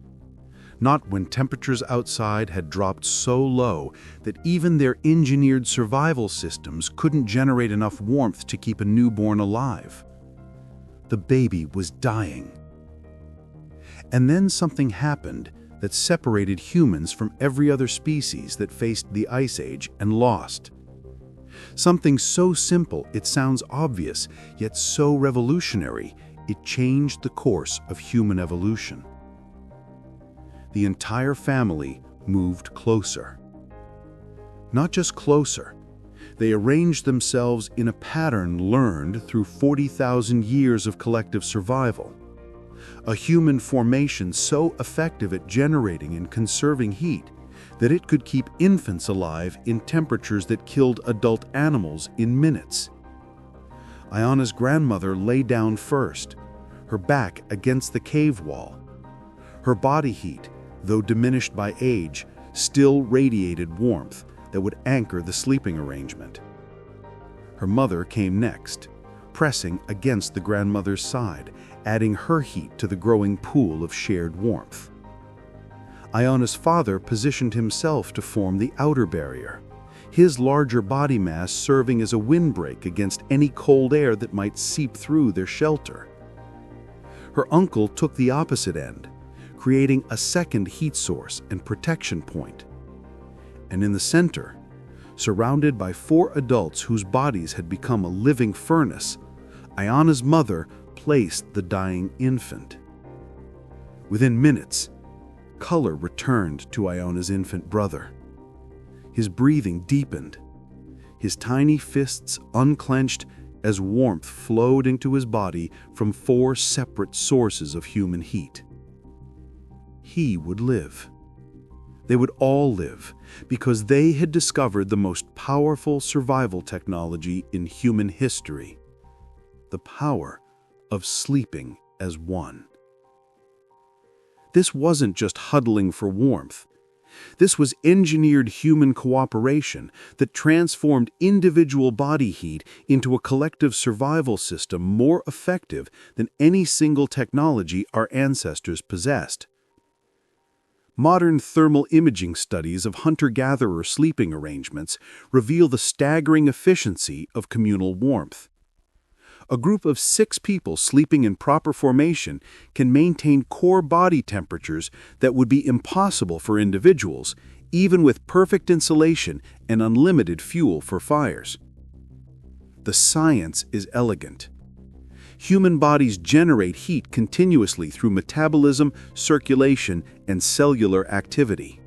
S1: Not when temperatures outside had dropped so low that even their engineered survival systems couldn't generate enough warmth to keep a newborn alive. The baby was dying. And then something happened that separated humans from every other species that faced the Ice Age and lost. Something so simple it sounds obvious, yet so revolutionary, it changed the course of human evolution. The entire family moved closer. Not just closer, they arranged themselves in a pattern learned through 40,000 years of collective survival. A human formation so effective at generating and conserving heat that it could keep infants alive in temperatures that killed adult animals in minutes. Ayana's grandmother lay down first, her back against the cave wall. Her body heat, though diminished by age, still radiated warmth that would anchor the sleeping arrangement. Her mother came next, pressing against the grandmother's side, adding her heat to the growing pool of shared warmth. Ayana's father positioned himself to form the outer barrier, his larger body mass serving as a windbreak against any cold air that might seep through their shelter. Her uncle took the opposite end, creating a second heat source and protection point. And in the center, surrounded by 4 adults whose bodies had become a living furnace, Ayana's mother placed the dying infant. Within minutes, color returned to Ayana's infant brother. His breathing deepened, his tiny fists unclenched as warmth flowed into his body from 4 separate sources of human heat. He would live. They would all live because they had discovered the most powerful survival technology in human history: the power of sleeping as one. This wasn't just huddling for warmth. This was engineered human cooperation that transformed individual body heat into a collective survival system more effective than any single technology our ancestors possessed. Modern thermal imaging studies of hunter-gatherer sleeping arrangements reveal the staggering efficiency of communal warmth. A group of 6 people sleeping in proper formation can maintain core body temperatures that would be impossible for individuals, even with perfect insulation and unlimited fuel for fires. The science is elegant. Human bodies generate heat continuously through metabolism, circulation, and cellular activity.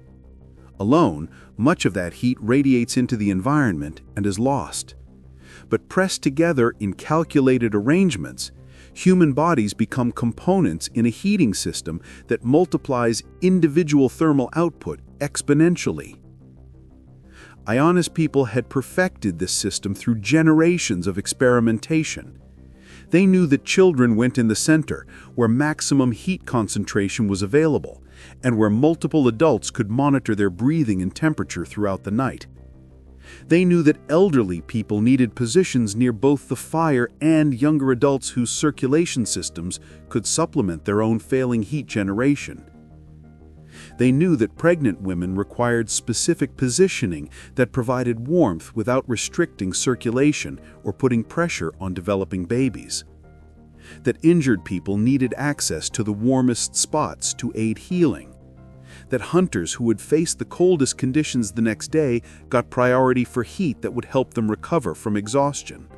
S1: Alone, much of that heat radiates into the environment and is lost. But pressed together in calculated arrangements, human bodies become components in a heating system that multiplies individual thermal output exponentially. Ionis people had perfected this system through generations of experimentation. They knew that children went in the center, where maximum heat concentration was available, and where multiple adults could monitor their breathing and temperature throughout the night. They knew that elderly people needed positions near both the fire and younger adults whose circulation systems could supplement their own failing heat generation. They knew that pregnant women required specific positioning that provided warmth without restricting circulation or putting pressure on developing babies. That injured people needed access to the warmest spots to aid healing. That hunters who would face the coldest conditions the next day got priority for heat that would help them recover from exhaustion.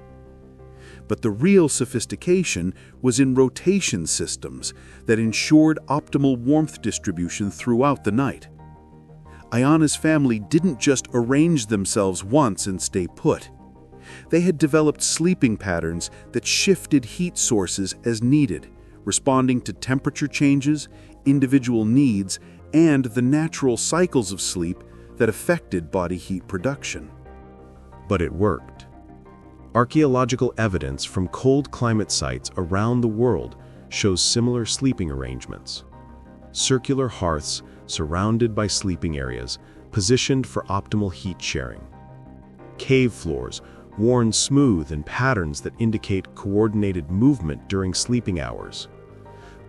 S1: But the real sophistication was in rotation systems that ensured optimal warmth distribution throughout the night. Iona's family didn't just arrange themselves once and stay put. They had developed sleeping patterns that shifted heat sources as needed, responding to temperature changes, individual needs, and the natural cycles of sleep that affected body heat production.
S2: But it worked. Archaeological evidence from cold climate sites around the world shows similar sleeping arrangements. Circular hearths surrounded by sleeping areas, positioned for optimal heat sharing. Cave floors worn smooth in patterns that indicate coordinated movement during sleeping hours.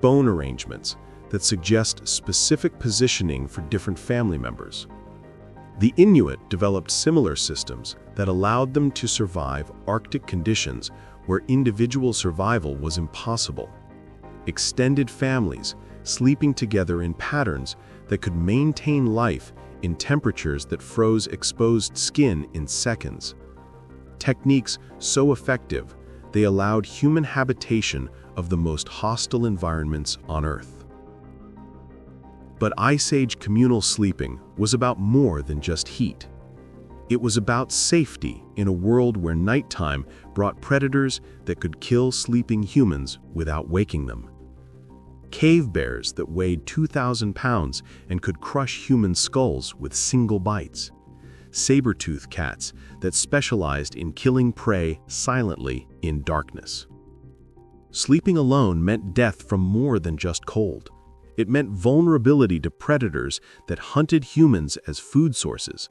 S2: Bone arrangements that suggest specific positioning for different family members. The Inuit developed similar systems that allowed them to survive Arctic conditions where individual survival was impossible. Extended families sleeping together in patterns that could maintain life in temperatures that froze exposed skin in seconds. Techniques so effective, they allowed human habitation of the most hostile environments on Earth. But Ice Age communal sleeping was about more than just heat. It was about safety in a world where nighttime brought predators that could kill sleeping humans without waking them. Cave bears that weighed 2,000 pounds and could crush human skulls with single bites. Saber-toothed cats that specialized in killing prey silently in darkness. Sleeping alone meant death from more than just cold. It meant vulnerability to predators that hunted humans as food sources,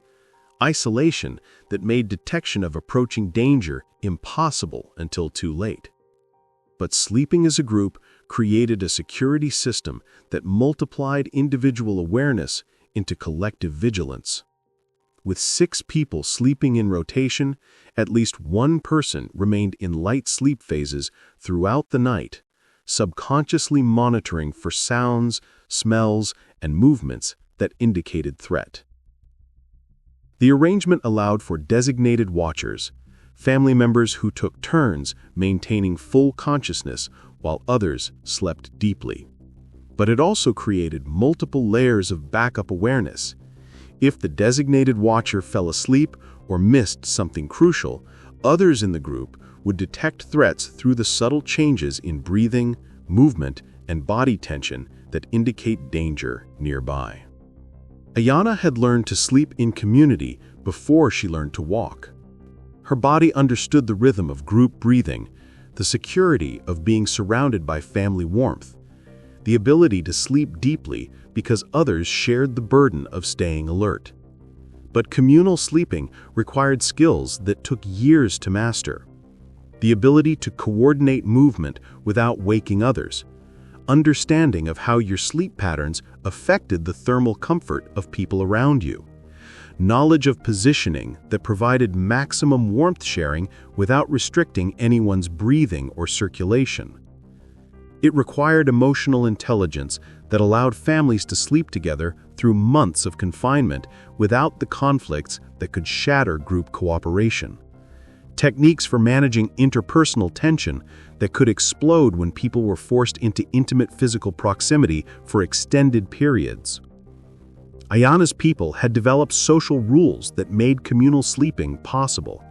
S2: isolation that made detection of approaching danger impossible until too late. But sleeping as a group created a security system that multiplied individual awareness into collective vigilance. With 6 people sleeping in rotation, at least one person remained in light sleep phases throughout the night, subconsciously monitoring for sounds, smells, and movements that indicated threat. The arrangement allowed for designated watchers, family members who took turns maintaining full consciousness while others slept deeply. But it also created multiple layers of backup awareness. If the designated watcher fell asleep or missed something crucial, others in the group would detect threats through the subtle changes in breathing, movement, and body tension that indicate danger nearby. Ayana had learned to sleep in community before she learned to walk. Her body understood the rhythm of group breathing, the security of being surrounded by family warmth,
S3: the ability to sleep deeply because others shared the burden of staying alert. But communal sleeping required skills that took years to master. The ability to coordinate movement without waking others, understanding of how your sleep patterns affected the thermal comfort of people around you, knowledge of positioning that provided maximum warmth sharing without restricting anyone's breathing or circulation. It required emotional intelligence that allowed families to sleep together through months of confinement without the conflicts that could shatter group cooperation. Techniques for managing interpersonal tension that could explode when people were forced into intimate physical proximity for extended periods. Ayana's people had developed social rules that made communal sleeping possible.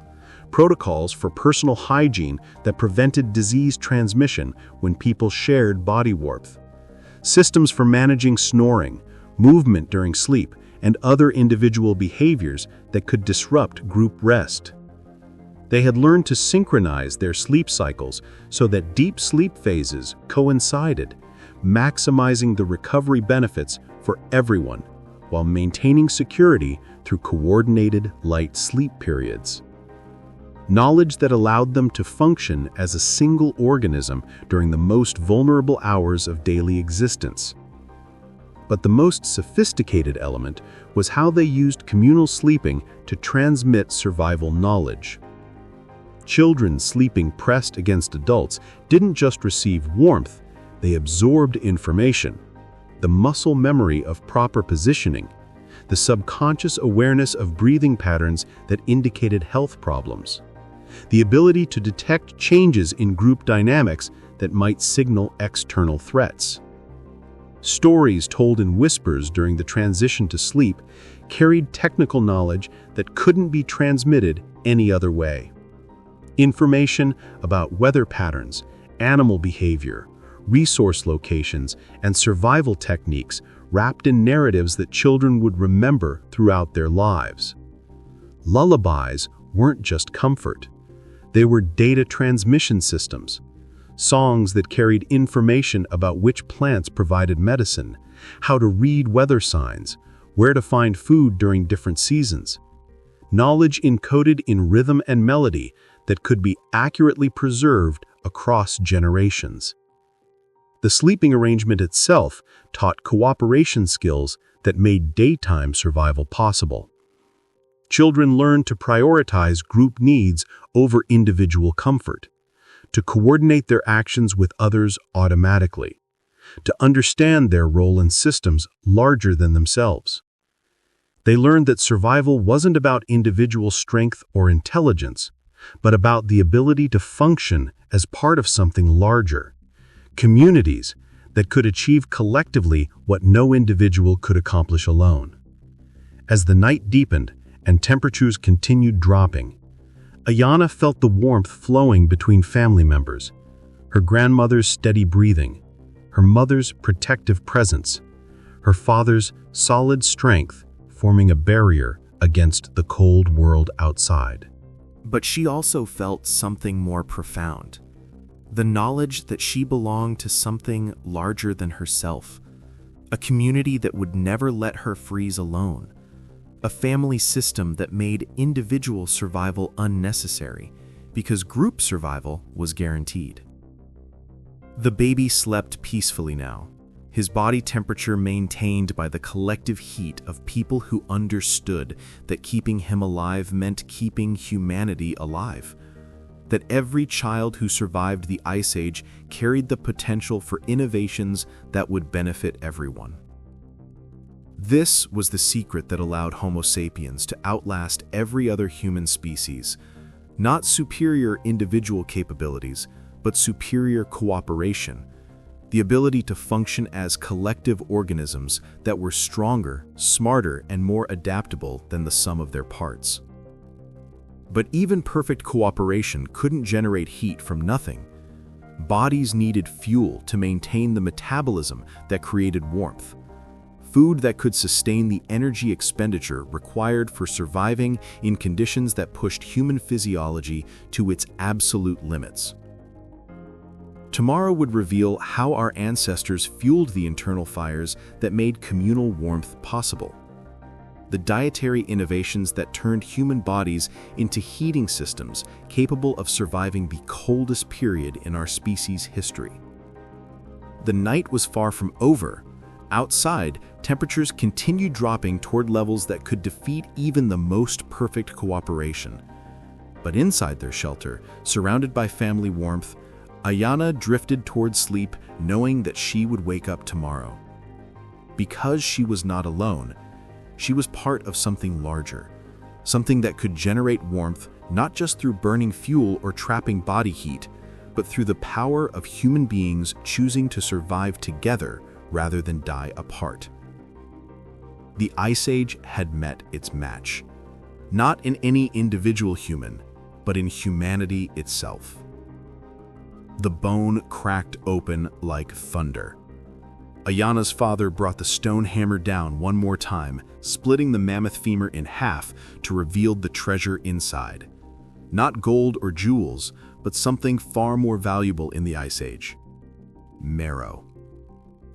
S3: Protocols for personal hygiene that prevented disease transmission when people shared body warmth. Systems for managing snoring, movement during sleep, and other individual behaviors that could disrupt group rest. They had learned to synchronize their sleep cycles so that deep sleep phases coincided, maximizing the recovery benefits for everyone while maintaining security through coordinated light sleep periods. Knowledge that allowed them to function as a single organism during the most vulnerable hours of daily existence. But the most sophisticated element was how they used communal sleeping to transmit survival knowledge. Children sleeping pressed against adults didn't just receive warmth, they absorbed information. The muscle memory of proper positioning, the subconscious awareness of breathing patterns that indicated health problems, the ability to detect changes in group dynamics that might signal external threats. Stories told in whispers during the transition to sleep carried technical knowledge that couldn't be transmitted any other way. Information about weather patterns, animal behavior, resource locations, and survival techniques wrapped in narratives that children would remember throughout their lives. Lullabies weren't just comfort. They were data transmission systems, songs that carried information about which plants provided medicine, how to read weather signs, where to find food during different seasons. Knowledge encoded in rhythm and melody that could be accurately preserved across generations. The sleeping arrangement itself taught cooperation skills that made daytime survival possible. Children learned to prioritize group needs over individual comfort, to coordinate their actions with others automatically, to understand their role in systems larger than themselves. They learned that survival wasn't about individual strength or intelligence, but about the ability to function as part of something larger, communities that could achieve collectively what no individual could accomplish alone. As the night deepened and temperatures continued dropping, Ayana felt the warmth flowing between family members, her grandmother's steady breathing, her mother's protective presence, her father's solid strength forming a barrier against the cold world outside.
S4: But she also felt something more profound. The knowledge that she belonged to something larger than herself. A community that would never let her freeze alone. A family system that made individual survival unnecessary because group survival was guaranteed. The baby slept peacefully now, his body temperature maintained by the collective heat of people who understood that keeping him alive meant keeping humanity alive. That every child who survived the Ice Age carried the potential for innovations that would benefit everyone. This was the secret that allowed Homo sapiens to outlast every other human species. Not superior individual capabilities, but superior cooperation. The ability to function as collective organisms that were stronger, smarter, and more adaptable than the sum of their parts. But even perfect cooperation couldn't generate heat from nothing. Bodies needed fuel to maintain the metabolism that created warmth. Food that could sustain the energy expenditure required for surviving in conditions that pushed human physiology to its absolute limits.
S3: Tomorrow would reveal how our ancestors fueled the internal fires that made communal warmth possible. The dietary innovations that turned human bodies into heating systems capable of surviving the coldest period in our species' history. The night was far from over. Outside, temperatures continued dropping toward levels that could defeat even the most perfect cooperation. But inside their shelter, surrounded by family warmth, Ayana drifted toward sleep, knowing that she would wake up tomorrow. Because she was not alone, she was part of something larger, something that could generate warmth not just through burning fuel or trapping body heat, but through the power of human beings choosing to survive together rather than die apart. The Ice Age had met its match, not in any individual human, but in humanity itself. The bone cracked open like thunder. Ayana's father brought the stone hammer down one more time, splitting the mammoth femur in half to reveal the treasure inside. Not gold or jewels, but something far more valuable in the Ice Age. Marrow.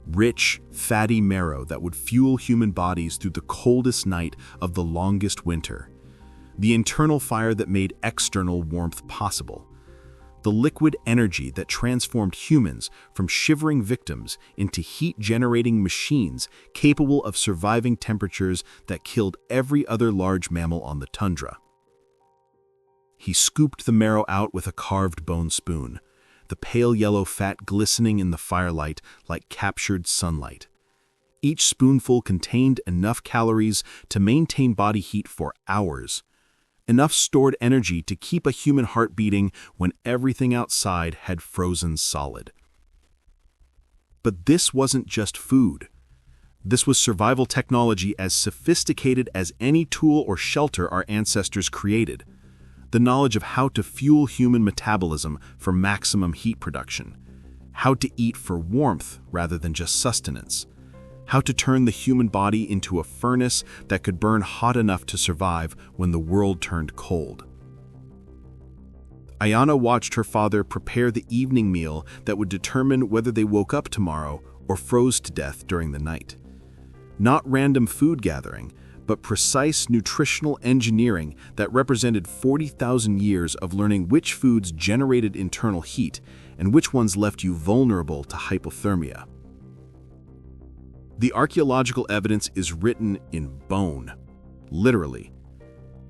S3: Rich, fatty marrow that would fuel human bodies through the coldest night of the longest winter. The internal fire that made external warmth possible. The liquid energy that transformed humans from shivering victims into heat-generating machines capable of surviving temperatures that killed every other large mammal on the tundra. He scooped the marrow out with a carved bone spoon, the pale yellow fat glistening in the firelight like captured sunlight. Each spoonful contained enough calories to maintain body heat for hours, enough stored energy to keep a human heart beating when everything outside had frozen solid. But this wasn't just food. This was survival technology as sophisticated as any tool or shelter our ancestors created. The knowledge of how to fuel human metabolism for maximum heat production, how to eat for warmth rather than just sustenance, how to turn the human body into a furnace that could burn hot enough to survive when the world turned cold. Ayana watched her father prepare the evening meal that would determine whether they woke up tomorrow or froze to death during the night. Not random food gathering, but precise nutritional engineering that represented 40,000 years of learning which foods generated internal heat and which ones left you vulnerable to hypothermia. The archaeological evidence is written in bone, literally.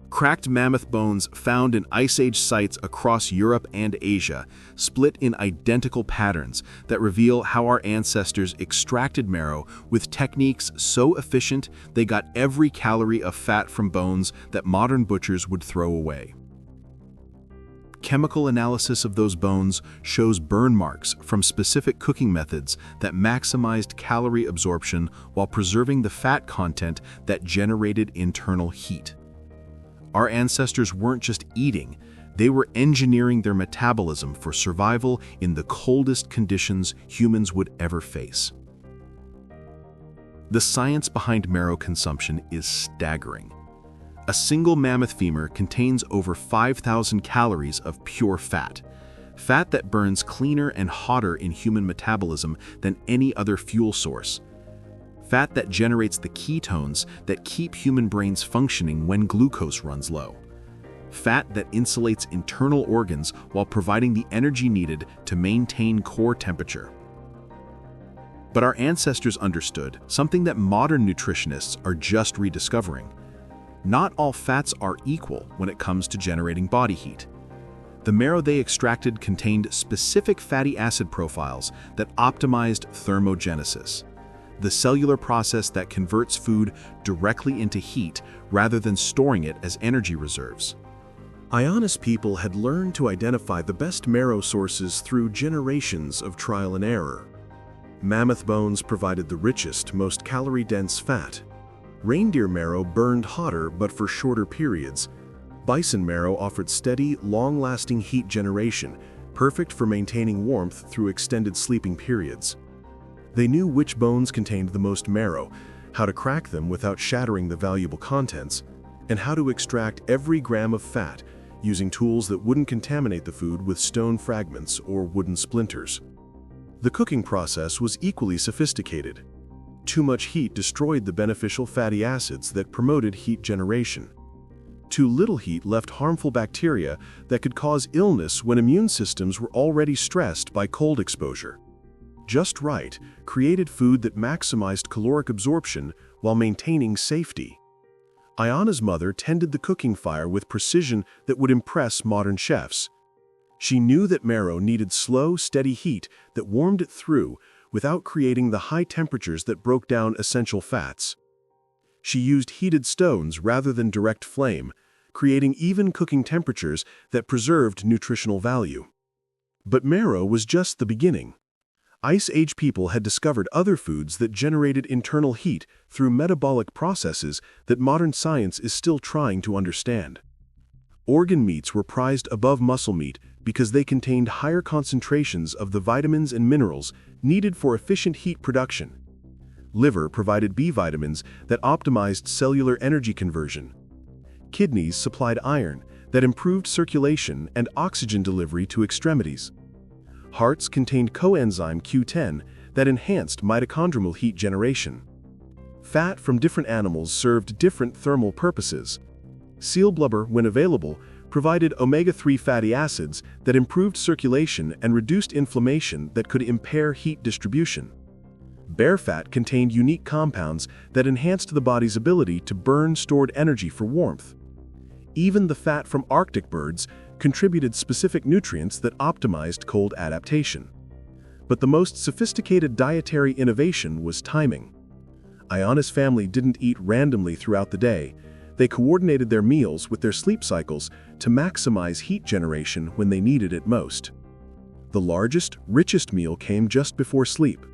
S3: Cracked mammoth bones found in Ice Age sites across Europe and Asia, split in identical patterns that reveal how our ancestors extracted marrow with techniques so efficient they got every calorie of fat from bones that modern butchers would throw away. Chemical analysis of those bones shows burn marks from specific cooking methods that maximized calorie absorption while preserving the fat content that generated internal heat. Our ancestors weren't just eating, they were engineering their metabolism for survival in the coldest conditions humans would ever face. The science behind marrow consumption is staggering. A single mammoth femur contains over 5,000 calories of pure fat, fat that burns cleaner and hotter in human metabolism than any other fuel source. Fat that generates the ketones that keep human brains functioning when glucose runs low. Fat that insulates internal organs while providing the energy needed to maintain core temperature. But our ancestors understood something that modern nutritionists are just rediscovering. Not all fats are equal when it comes to generating body heat. The marrow they extracted contained specific fatty acid profiles that optimized thermogenesis, the cellular process that converts food directly into heat rather than storing it as energy reserves.
S2: Ayana's people had learned to identify the best marrow sources through generations of trial and error. Mammoth bones provided the richest, most calorie-dense fat. Reindeer marrow burned hotter but for shorter periods. Bison marrow offered steady, long-lasting heat generation, perfect for maintaining warmth through extended sleeping periods. They knew which bones contained the most marrow, how to crack them without shattering the valuable contents, and how to extract every gram of fat using tools that wouldn't contaminate the food with stone fragments or wooden splinters. The cooking process was equally sophisticated. Too much heat destroyed the beneficial fatty acids that promoted heat generation. Too little heat left harmful bacteria that could cause illness when immune systems were already stressed by cold exposure. Just right created food that maximized caloric absorption while maintaining safety. Ayana's mother tended the cooking fire with precision that would impress modern chefs. She knew that marrow needed slow, steady heat that warmed it through without creating the high temperatures that broke down essential fats. She used heated stones rather than direct flame, creating even cooking temperatures that preserved nutritional value. But marrow was just the beginning. Ice Age people had discovered other foods that generated internal heat through metabolic processes that modern science is still trying to understand. Organ meats were prized above muscle meat because they contained higher concentrations of the vitamins and minerals needed for efficient heat production. Liver provided B vitamins that optimized cellular energy conversion. Kidneys supplied iron that improved circulation and oxygen delivery to extremities. Hearts contained coenzyme Q10 that enhanced mitochondrial heat generation. Fat from different animals served different thermal purposes. Seal blubber, when available, provided omega-3 fatty acids that improved circulation and reduced inflammation that could impair heat distribution. Bear fat contained unique compounds that enhanced the body's ability to burn stored energy for warmth. Even the fat from Arctic birds contributed specific nutrients that optimized cold adaptation. But the most sophisticated dietary innovation was timing. Ayana's family didn't eat randomly throughout the day. They coordinated their meals with their sleep cycles to maximize heat generation when they needed it most. The largest, richest meal came just before sleep.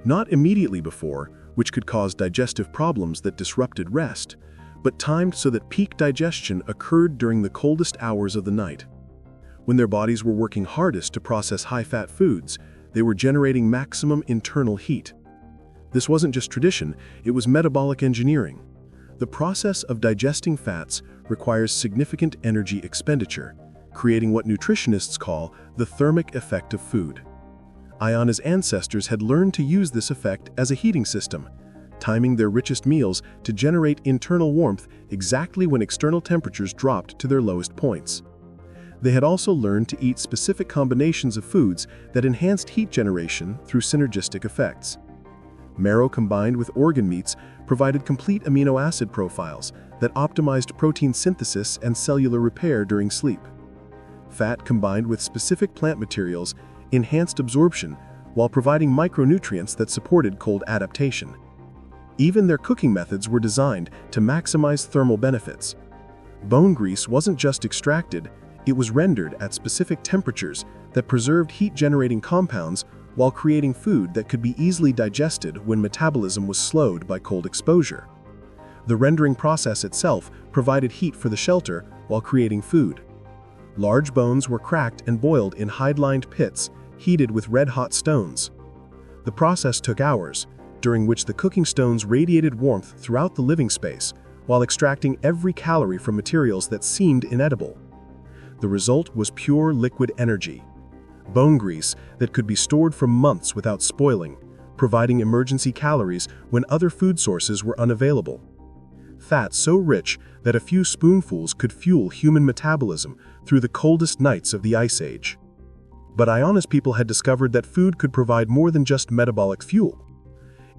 S2: Not immediately before, which could cause digestive problems that disrupted rest, but timed so that peak digestion occurred during the coldest hours of the night. When their bodies were working hardest to process high-fat foods, they were generating maximum internal heat. This wasn't just tradition, it was metabolic engineering. The process of digesting fats requires significant energy expenditure, creating what nutritionists call the thermic effect of food. Ayana's ancestors had learned to use this effect as a heating system, timing their richest meals to generate internal warmth exactly when external temperatures dropped to their lowest points. They had also learned to eat specific combinations of foods that enhanced heat generation through synergistic effects. Marrow combined with organ meats provided complete amino acid profiles that optimized protein synthesis and cellular repair during sleep. Fat combined with specific plant materials enhanced absorption while providing micronutrients that supported cold adaptation. Even their cooking methods were designed to maximize thermal benefits. Bone grease wasn't just extracted, it was rendered at specific temperatures that preserved heat-generating compounds while creating food that could be easily digested when metabolism was slowed by cold exposure. The rendering process itself provided heat for the shelter while creating food. Large bones were cracked and boiled in hide-lined pits, heated with red-hot stones. The process took hours, during which the cooking stones radiated warmth throughout the living space, while extracting every calorie from materials that seemed inedible. The result was pure liquid energy. Bone grease that could be stored for months without spoiling, providing emergency calories when other food sources were unavailable. Fat so rich that a few spoonfuls could fuel human metabolism through the coldest nights of the Ice Age. But Ayana's people had discovered that food could provide more than just metabolic fuel.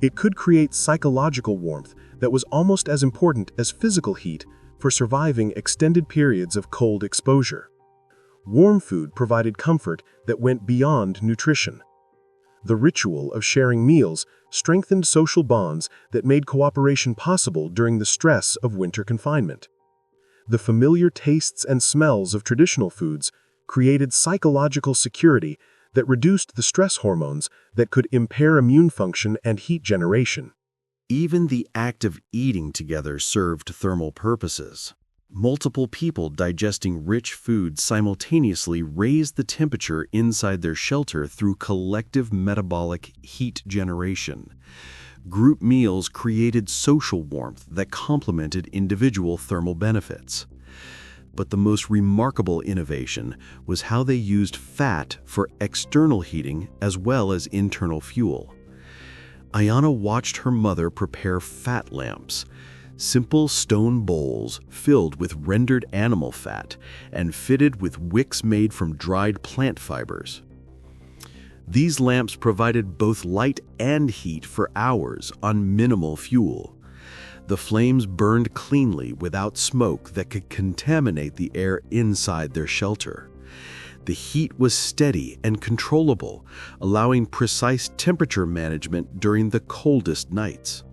S2: It could create psychological warmth that was almost as important as physical heat for surviving extended periods of cold exposure. Warm food provided comfort that went beyond nutrition. The ritual of sharing meals strengthened social bonds that made cooperation possible during the stress of winter confinement. The familiar tastes and smells of traditional foods created psychological security that reduced the stress hormones that could impair immune function and heat generation.
S3: Even the act of eating together served thermal purposes. Multiple people digesting rich food simultaneously raised the temperature inside their shelter through collective metabolic heat generation. Group meals created social warmth that complemented individual thermal benefits. But the most remarkable innovation was how they used fat for external heating as well as internal fuel. Ayana watched her mother prepare fat lamps, simple stone bowls filled with rendered animal fat and fitted with wicks made from dried plant fibers. These lamps provided both light and heat for hours on minimal fuel. The flames burned cleanly without smoke that could contaminate the air inside their shelter. The heat was steady and controllable, allowing precise temperature management during the coldest nights.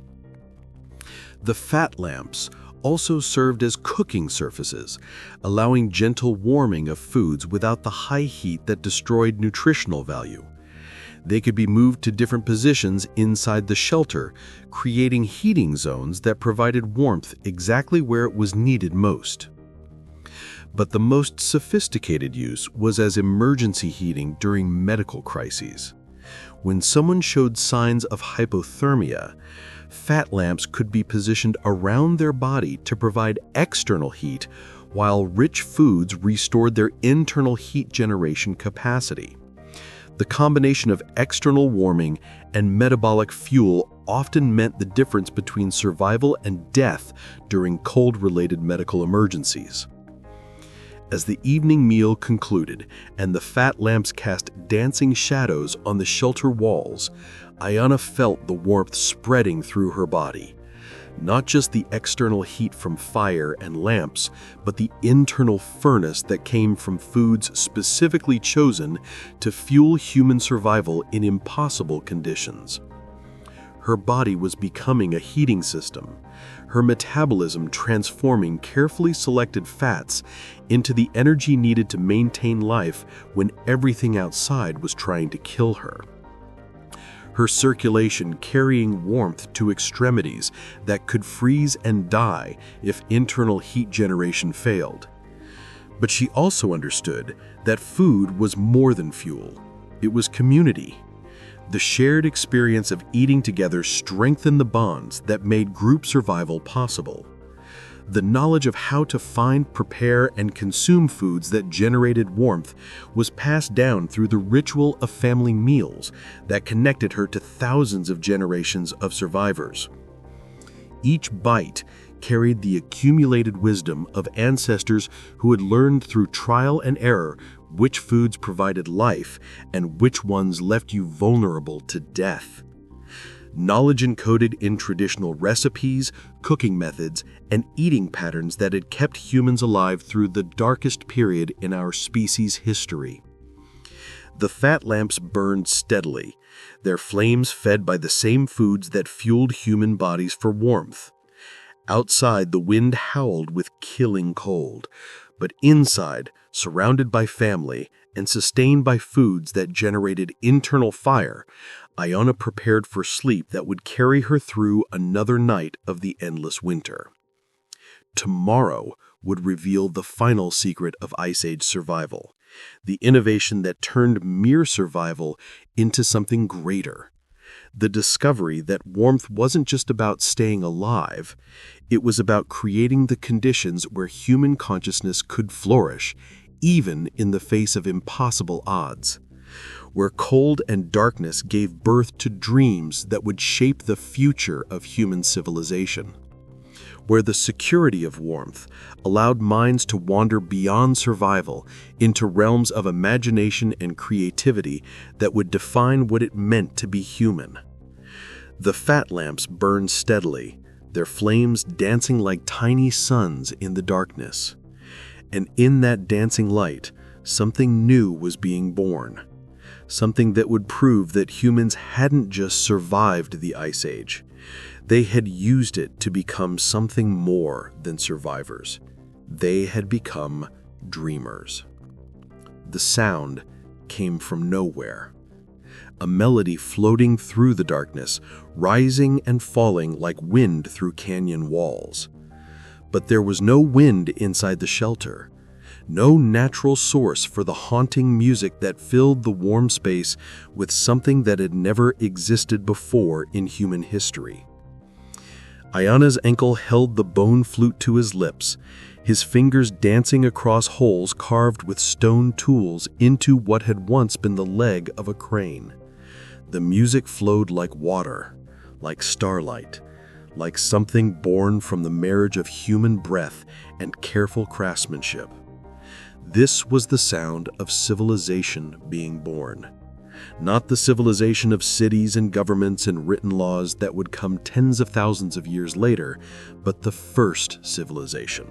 S3: The fat lamps also served as cooking surfaces, allowing gentle warming of foods without the high heat that destroyed nutritional value. They could be moved to different positions inside the shelter, creating heating zones that provided warmth exactly where it was needed most. But the most sophisticated use was as emergency heating during medical crises. When someone showed signs of hypothermia, fat lamps could be positioned around their body to provide external heat, while rich foods restored their internal heat generation capacity. The combination of external warming and metabolic fuel often meant the difference between survival and death during cold-related medical emergencies. As the evening meal concluded and the fat lamps cast dancing shadows on the shelter walls, Ayana felt the warmth spreading through her body. Not just the external heat from fire and lamps, but the internal furnace that came from foods specifically chosen to fuel human survival in impossible conditions. Her body was becoming a heating system, her metabolism transforming carefully selected fats into the energy needed to maintain life when everything outside was trying to kill her. Her circulation carrying warmth to extremities that could freeze and die if internal heat generation failed. But she also understood that food was more than fuel. It was community. The shared experience of eating together strengthened the bonds that made group survival possible. The knowledge of how to find, prepare, and consume foods that generated warmth was passed down through the ritual of family meals that connected her to thousands of generations of survivors. Each bite carried the accumulated wisdom of ancestors who had learned through trial and error which foods provided life and which ones left you vulnerable to death. Knowledge encoded in traditional recipes, cooking methods, and eating patterns that had kept humans alive through the darkest period in our species' history. The fat lamps burned steadily, their flames fed by the same foods that fueled human bodies for warmth. Outside, the wind howled with killing cold, but inside, surrounded by family and sustained by foods that generated internal fire, Ayana prepared for sleep that would carry her through another night of the endless winter. Tomorrow would reveal the final secret of Ice Age survival, the innovation that turned mere survival into something greater. The discovery that warmth wasn't just about staying alive, it was about creating the conditions where human consciousness could flourish, even in the face of impossible odds, where cold and darkness gave birth to dreams that would shape the future of human civilization, where the security of warmth allowed minds to wander beyond survival into realms of imagination and creativity that would define what it meant to be human. The fat lamps burned steadily, their flames dancing like tiny suns in the darkness. And in that dancing light, something new was being born. Something that would prove that humans hadn't just survived the Ice Age. They had used it to become something more than survivors. They had become dreamers. The sound came from nowhere. A melody floating through the darkness, rising and falling like wind through canyon walls. But there was no wind inside the shelter. No natural source for the haunting music that filled the warm space with something that had never existed before in human history.
S2: Ayana's ankle held the bone flute to his lips, his fingers dancing across holes carved with stone tools into what had once been the leg of a crane. The music flowed like water, like starlight, like something born from the marriage of human breath and careful craftsmanship. This was the sound of civilization being born. Not the civilization of cities and governments and written laws that would come tens of thousands of years later, but the first civilization.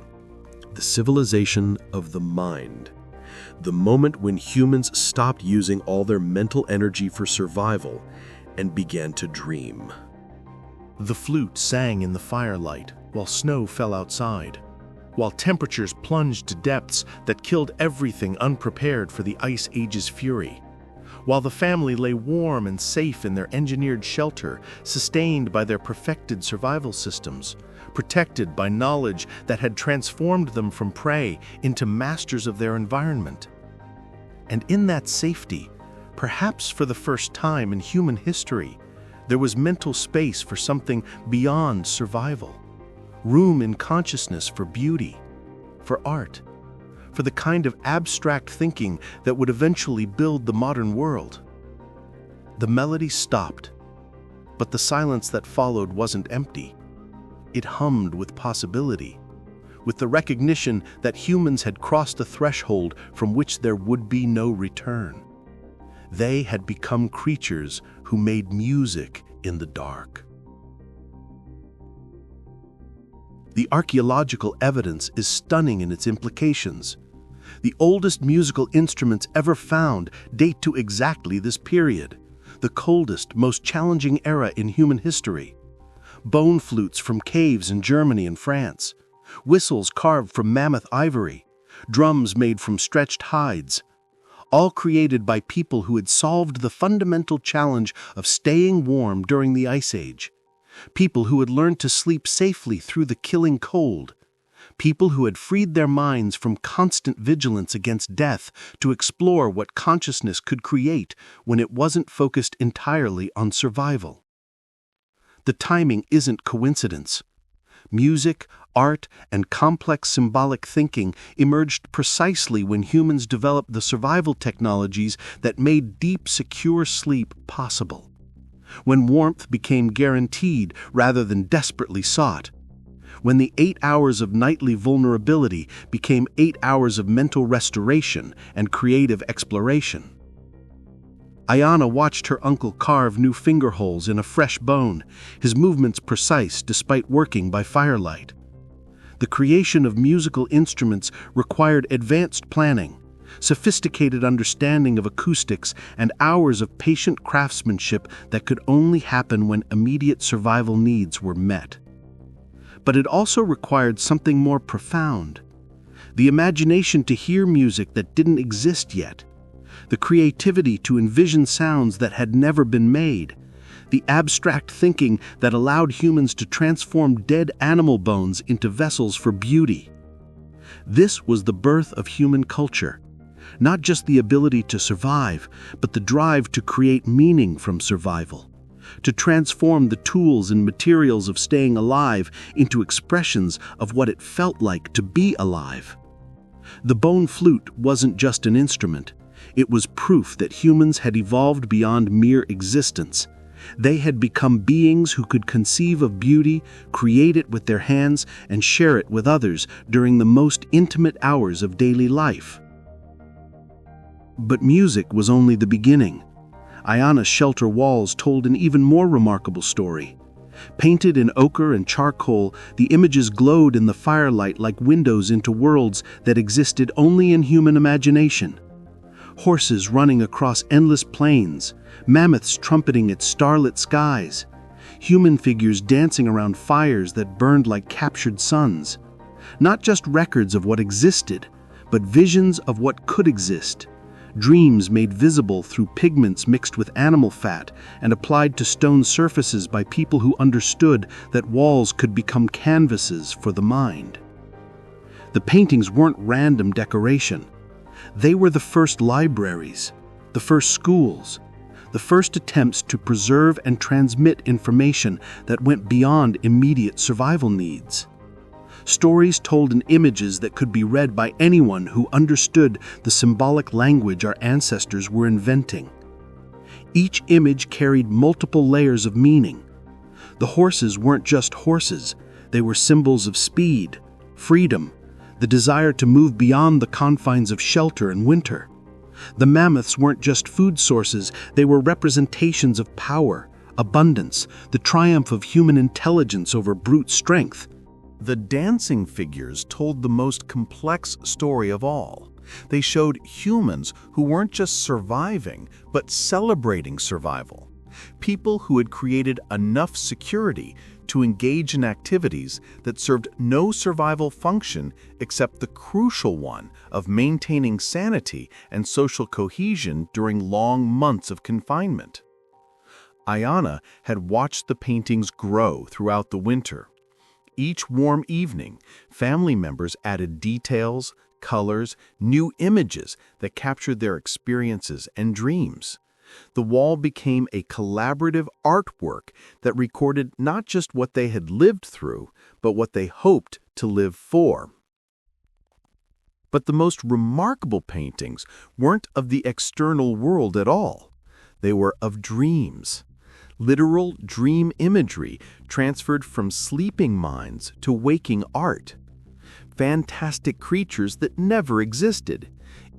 S2: The civilization of the mind. The moment when humans stopped using all their mental energy for survival and began to dream.
S3: The flute sang in the firelight while snow fell outside, while temperatures plunged to depths that killed everything unprepared for the Ice Age's fury, while the family lay warm and safe in their engineered shelter, sustained by their perfected survival systems, protected by knowledge that had transformed them from prey into masters of their environment. And in that safety, perhaps for the first time in human history, there was mental space for something beyond survival, room in consciousness for beauty, for art, for the kind of abstract thinking that would eventually build the modern world. The melody stopped, but the silence that followed wasn't empty. It hummed with possibility, with the recognition that humans had crossed a threshold from which there would be no return. They had become creatures who made music in the dark. The archaeological evidence is stunning in its implications. The oldest musical instruments ever found date to exactly this period, the coldest, most challenging era in human history. Bone flutes from caves in Germany and France, whistles carved from mammoth ivory, drums made from stretched hides, all created by people who had solved the fundamental challenge of staying warm during the Ice Age, people who had learned to sleep safely through the killing cold, people who had freed their minds from constant vigilance against death to explore what consciousness could create when it wasn't focused entirely on survival. The timing isn't coincidence. Music, art, and complex symbolic thinking emerged precisely when humans developed the survival technologies that made deep, secure sleep possible. When warmth became guaranteed rather than desperately sought. When the 8 hours of nightly vulnerability became 8 hours of mental restoration and creative exploration. Ayana watched her uncle carve new finger holes in a fresh bone, his movements precise despite working by firelight. The creation of musical instruments required advanced planning, sophisticated understanding of acoustics, and hours of patient craftsmanship that could only happen when immediate survival needs were met. But it also required something more profound: the imagination to hear music that didn't exist yet, the creativity to envision sounds that had never been made, the abstract thinking that allowed humans to transform dead animal bones into vessels for beauty. This was the birth of human culture, not just the ability to survive, but the drive to create meaning from survival, to transform the tools and materials of staying alive into expressions of what it felt like to be alive. The bone flute wasn't just an instrument. It was proof that humans had evolved beyond mere existence. They had become beings who could conceive of beauty, create it with their hands, and share it with others during the most intimate hours of daily life. But music was only the beginning. Ayana's shelter walls told an even more remarkable story. Painted in ochre and charcoal, the images glowed in the firelight like windows into worlds that existed only in human imagination. Horses running across endless plains, mammoths trumpeting at starlit skies, human figures dancing around fires that burned like captured suns. Not just records of what existed, but visions of what could exist. Dreams made visible through pigments mixed with animal fat and applied to stone surfaces by people who understood that walls could become canvases for the mind. The paintings weren't random decoration. They were the first libraries, the first schools, the first attempts to preserve and transmit information that went beyond immediate survival needs. Stories told in images that could be read by anyone who understood the symbolic language our ancestors were inventing. Each image carried multiple layers of meaning. The horses weren't just horses, they were symbols of speed, freedom, the desire to move beyond the confines of shelter and winter. The mammoths weren't just food sources, they were representations of power, abundance, the triumph of human intelligence over brute strength.
S1: The dancing figures told the most complex story of all. They showed humans who weren't just surviving, but celebrating survival. People who had created enough security to engage in activities that served no survival function except the crucial one of maintaining sanity and social cohesion during long months of confinement. Ayana had watched the paintings grow throughout the winter. Each warm evening, family members added details, colors, new images that captured their experiences and dreams. The wall became a collaborative artwork that recorded not just what they had lived through, but what they hoped to live for. But the most remarkable paintings weren't of the external world at all. They were of dreams. Literal dream imagery transferred from sleeping minds to waking art. Fantastic creatures that never existed.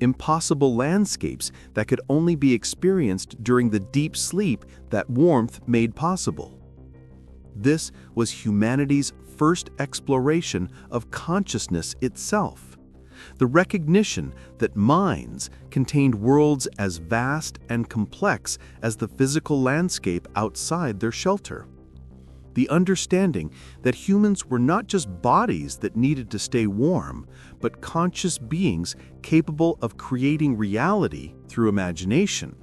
S1: Impossible landscapes that could only be experienced during the deep sleep that warmth made possible. This was humanity's first exploration of consciousness itself. The recognition that minds contained worlds as vast and complex as the physical landscape outside their shelter. The understanding that humans were not just bodies that needed to stay warm, but conscious beings capable of creating reality through imagination.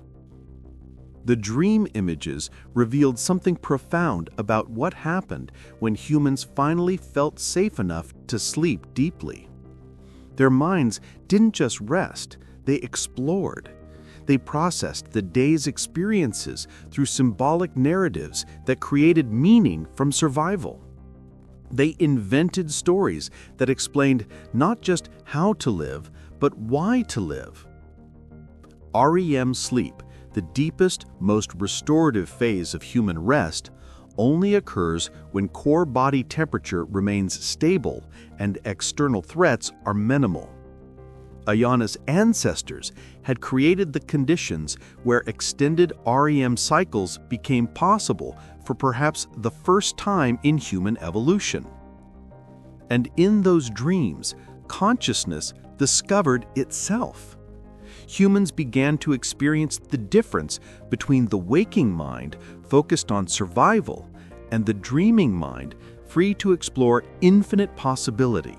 S1: The dream images revealed something profound about what happened when humans finally felt safe enough to sleep deeply. Their minds didn't just rest, they explored. They processed the day's experiences through symbolic narratives that created meaning from survival. They invented stories that explained not just how to live, but why to live. REM sleep, the deepest, most restorative phase of human rest, only occurs when core body temperature remains stable and external threats are minimal. Ayana's ancestors had created the conditions where extended REM cycles became possible for perhaps the first time in human evolution. And in those dreams, consciousness discovered itself. Humans began to experience the difference between the waking mind focused on survival and the dreaming mind free to explore infinite possibility.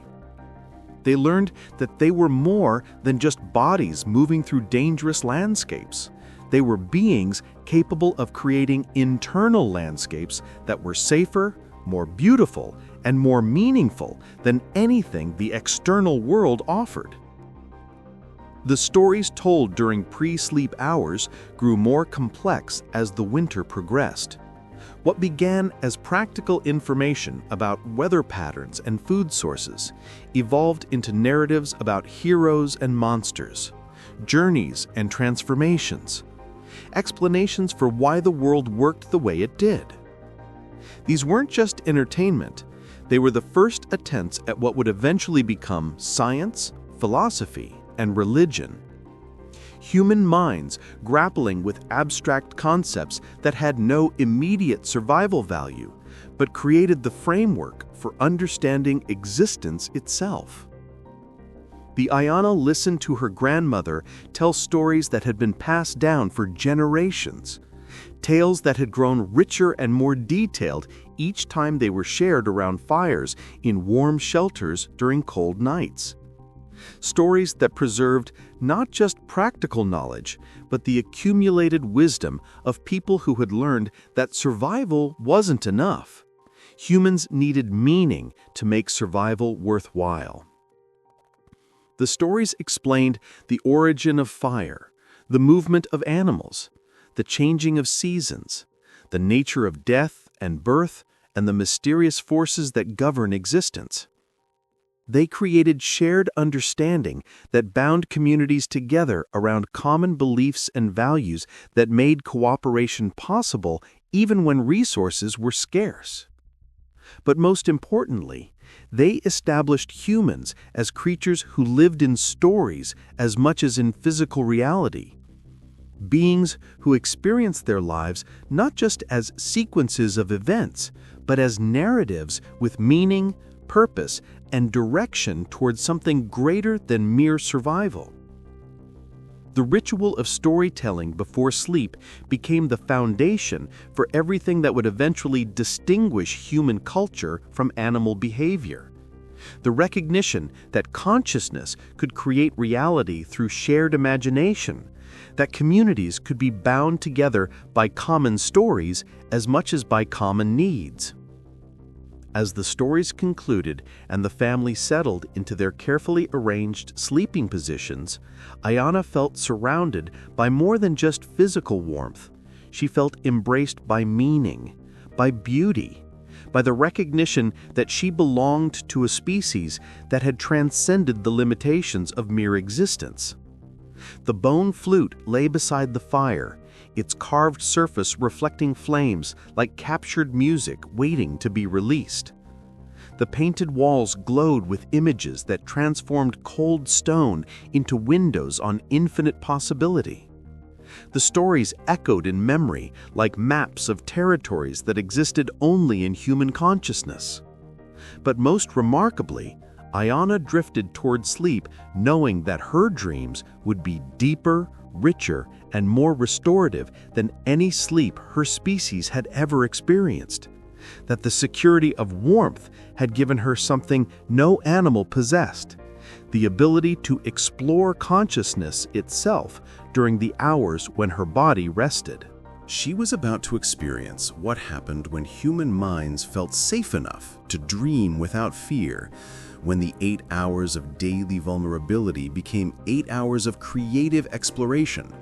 S1: They learned that they were more than just bodies moving through dangerous landscapes. They were beings capable of creating internal landscapes that were safer, more beautiful, and more meaningful than anything the external world offered. The stories told during pre-sleep hours grew more complex as the winter progressed. What began as practical information about weather patterns and food sources evolved into narratives about heroes and monsters, journeys and transformations, explanations for why the world worked the way it did. These weren't just entertainment, they were the first attempts at what would eventually become science, philosophy, and religion. Human minds grappling with abstract concepts that had no immediate survival value, but created the framework for understanding existence itself. The Ayana listened to her grandmother tell stories that had been passed down for generations, tales that had grown richer and more detailed each time they were shared around fires in warm shelters during cold nights. Stories that preserved not just practical knowledge, but the accumulated wisdom of people who had learned that survival wasn't enough. Humans needed meaning to make survival worthwhile. The stories explained the origin of fire, the movement of animals,
S3: the changing of seasons, the nature of death and birth, and the mysterious forces that govern existence. They created shared understanding that bound communities together around common beliefs and values that made cooperation possible even when resources were scarce. But most importantly, they established humans as creatures who lived in stories as much as in physical reality. Beings who experienced their lives not just as sequences of events, but as narratives with meaning, purpose, and direction towards something greater than mere survival. The ritual of storytelling before sleep became the foundation for everything that would eventually distinguish human culture from animal behavior. The recognition that consciousness could create reality through shared imagination, that communities could be bound together by common stories as much as by common needs. As the stories concluded and the family settled into their carefully arranged sleeping positions, Ayana felt surrounded by more than just physical warmth. She felt embraced by meaning, by beauty, by the recognition that she belonged to a species that had transcended the limitations of mere existence. The bone flute lay beside the fire, its carved surface reflecting flames like captured music waiting to be released. The painted walls glowed with images that transformed cold stone into windows on infinite possibility. The stories echoed in memory like maps of territories that existed only in human consciousness. But most remarkably, Ayana drifted toward sleep knowing that her dreams would be deeper, richer, and more restorative than any sleep her species had ever experienced. That the security of warmth had given her something no animal possessed, the ability to explore consciousness itself during the hours when her body rested.
S2: She was about to experience what happened when human minds felt safe enough to dream without fear, when the 8 hours of daily vulnerability became 8 hours of creative exploration,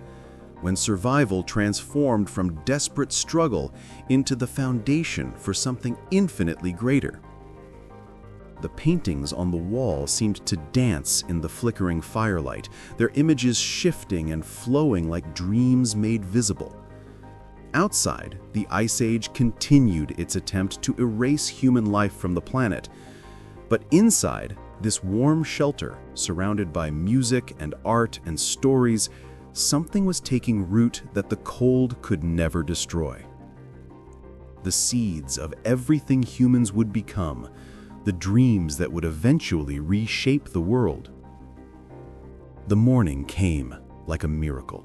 S2: when survival transformed from desperate struggle into the foundation for something infinitely greater. The paintings on the wall seemed to dance in the flickering firelight, their images shifting and flowing like dreams made visible. Outside, the Ice Age continued its attempt to erase human life from the planet. But inside, this warm shelter, surrounded by music and art and stories, something was taking root that the cold could never destroy. The seeds of everything humans would become, the dreams that would eventually reshape the world. The morning came like a miracle.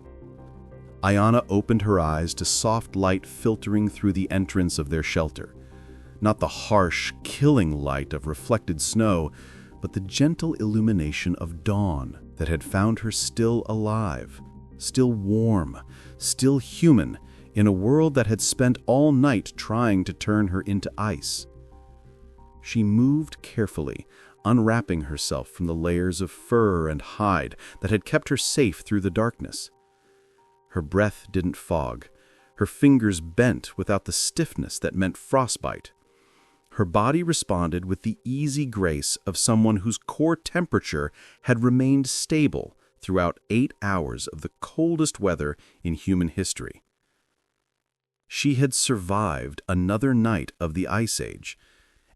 S2: Ayana opened her eyes to soft light filtering through the entrance of their shelter. Not the harsh, killing light of reflected snow, but the gentle illumination of dawn that had found her still alive, still warm, still human, in a world that had spent all night trying to turn her into ice. She moved carefully, unwrapping herself from the layers of fur and hide that had kept her safe through the darkness. Her breath didn't fog, her fingers bent without the stiffness that meant frostbite. Her body responded with the easy grace of someone whose core temperature had remained stable throughout 8 hours of the coldest weather in human history. She had survived another night of the Ice Age,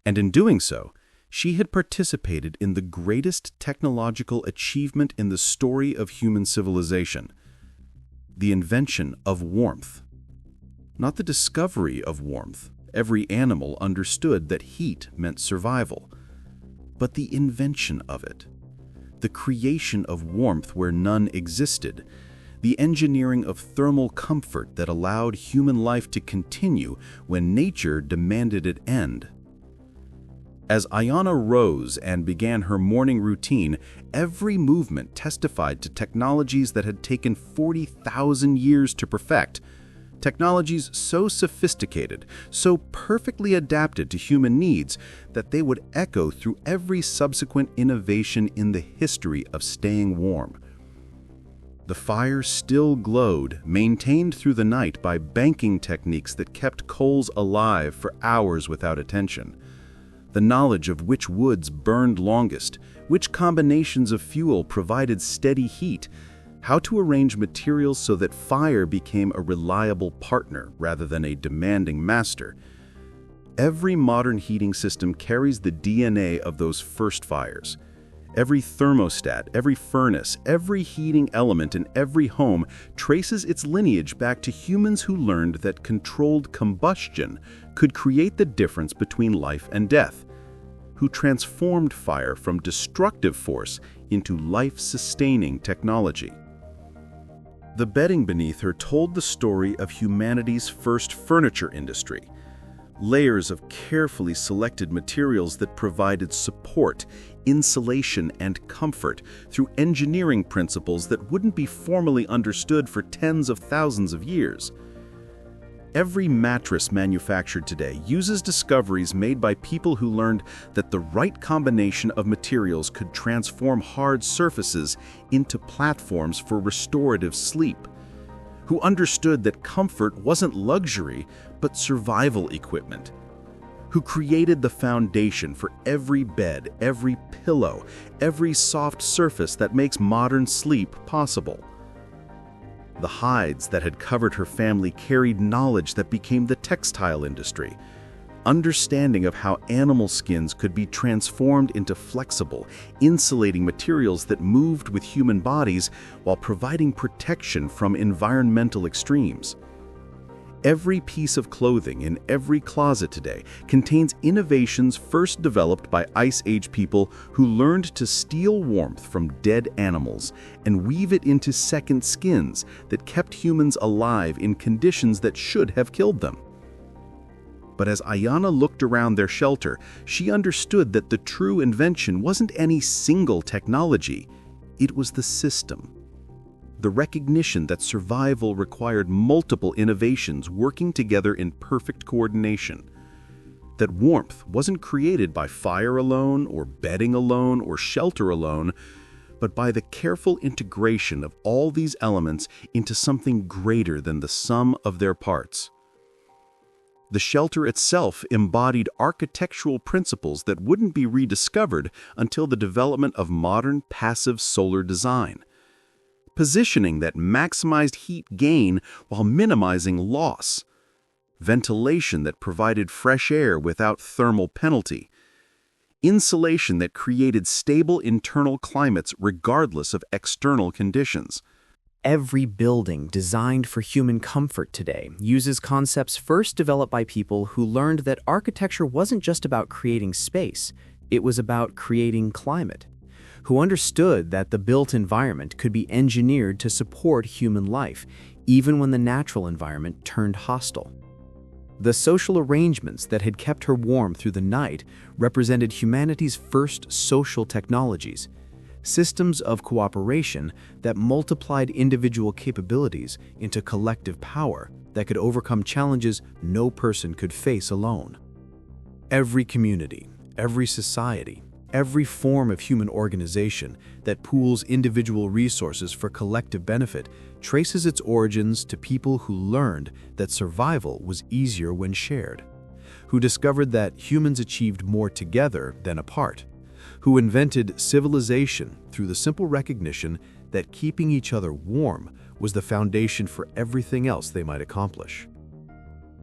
S2: and in doing so, she had participated in the greatest technological achievement in the story of human civilization, the invention of warmth. Not the discovery of warmth. Every animal understood that heat meant survival, but the invention of it, the creation of warmth where none existed, the engineering of thermal comfort that allowed human life to continue when nature demanded it end. As Ayana rose and began her morning routine, every movement testified to technologies that had taken 40,000 years to perfect, technologies so sophisticated, so perfectly adapted to human needs that they would echo through every subsequent innovation in the history of staying warm.
S3: The fire still glowed, maintained through the night by banking techniques that kept coals alive for hours without attention. The knowledge of which woods burned longest, which combinations of fuel provided steady heat, how to arrange materials so that fire became a reliable partner rather than a demanding master. Every modern heating system carries the DNA of those first fires. Every thermostat, every furnace, every heating element in every home traces its lineage back to humans who learned that controlled combustion could create the difference between life and death, who transformed fire from destructive force into life-sustaining technology. The bedding beneath her told the story of humanity's first furniture industry. Layers of carefully selected materials that provided support, insulation, and comfort through engineering principles that wouldn't be formally understood for tens of thousands of years. Every mattress manufactured today uses discoveries made by people who learned that the right combination of materials could transform hard surfaces into platforms for restorative sleep, who understood that comfort wasn't luxury but survival equipment, who created the foundation for every bed, every pillow, every soft surface that makes modern sleep possible. The hides that had covered her family carried knowledge that became the textile industry, understanding of how animal skins could be transformed into flexible, insulating materials that moved with human bodies while providing protection from environmental extremes. Every piece of clothing in every closet today contains innovations first developed by Ice Age people who learned to steal warmth from dead animals and weave it into second skins that kept humans alive in conditions that should have killed them. But as Ayanna looked around their shelter, she understood that the true invention wasn't any single technology, it was the system. The recognition that survival required multiple innovations working together in perfect coordination. That warmth wasn't created by fire alone, or bedding alone, or shelter alone, but by the careful integration of all these elements into something greater than the sum of their parts. The shelter itself embodied architectural principles that wouldn't be rediscovered until the development of modern passive solar design. Positioning that maximized heat gain while minimizing loss. Ventilation that provided fresh air without thermal penalty. Insulation that created stable internal climates regardless of external conditions.
S5: Every building designed for human comfort today uses concepts first developed by people who learned that architecture wasn't just about creating space, it was about creating climate, who understood that the built environment could be engineered to support human life, even when the natural environment turned hostile. The social arrangements that had kept her warm through the night represented humanity's first social technologies, systems of cooperation that multiplied individual capabilities into collective power that could overcome challenges no person could face alone. Every community, every society, every form of human organization that pools individual resources for collective benefit traces its origins to people who learned that survival was easier when shared, who discovered that humans achieved more together than apart, who invented civilization through the simple recognition that keeping each other warm was the foundation for everything else they might accomplish.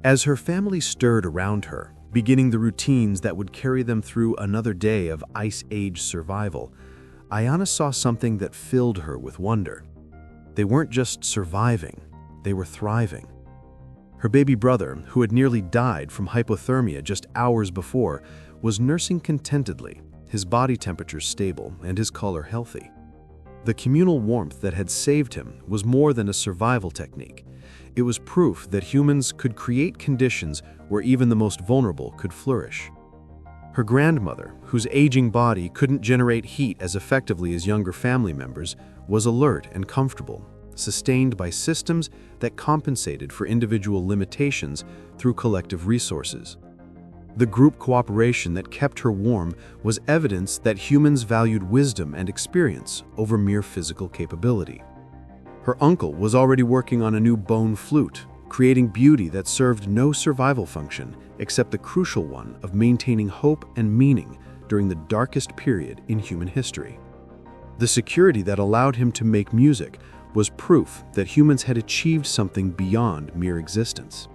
S5: As her family stirred around her, beginning the routines that would carry them through another day of Ice Age survival, Ayanna saw something that filled her with wonder. They weren't just surviving, they were thriving. Her baby brother, who had nearly died from hypothermia just hours before, was nursing contentedly, his body temperature stable and his color healthy. The communal warmth that had saved him was more than a survival technique. It was proof that humans could create conditions where even the most vulnerable could flourish. Her grandmother, whose aging body couldn't generate heat as effectively as younger family members, was alert and comfortable, sustained by systems that compensated for individual limitations through collective resources. The group cooperation that kept her warm was evidence that humans valued wisdom and experience over mere physical capability.
S1: Her uncle was already working on a new bone flute, creating beauty that served no survival function except the crucial one of maintaining hope and meaning during the darkest period in human history. The security that allowed him to make music was proof that humans had achieved something beyond mere existence.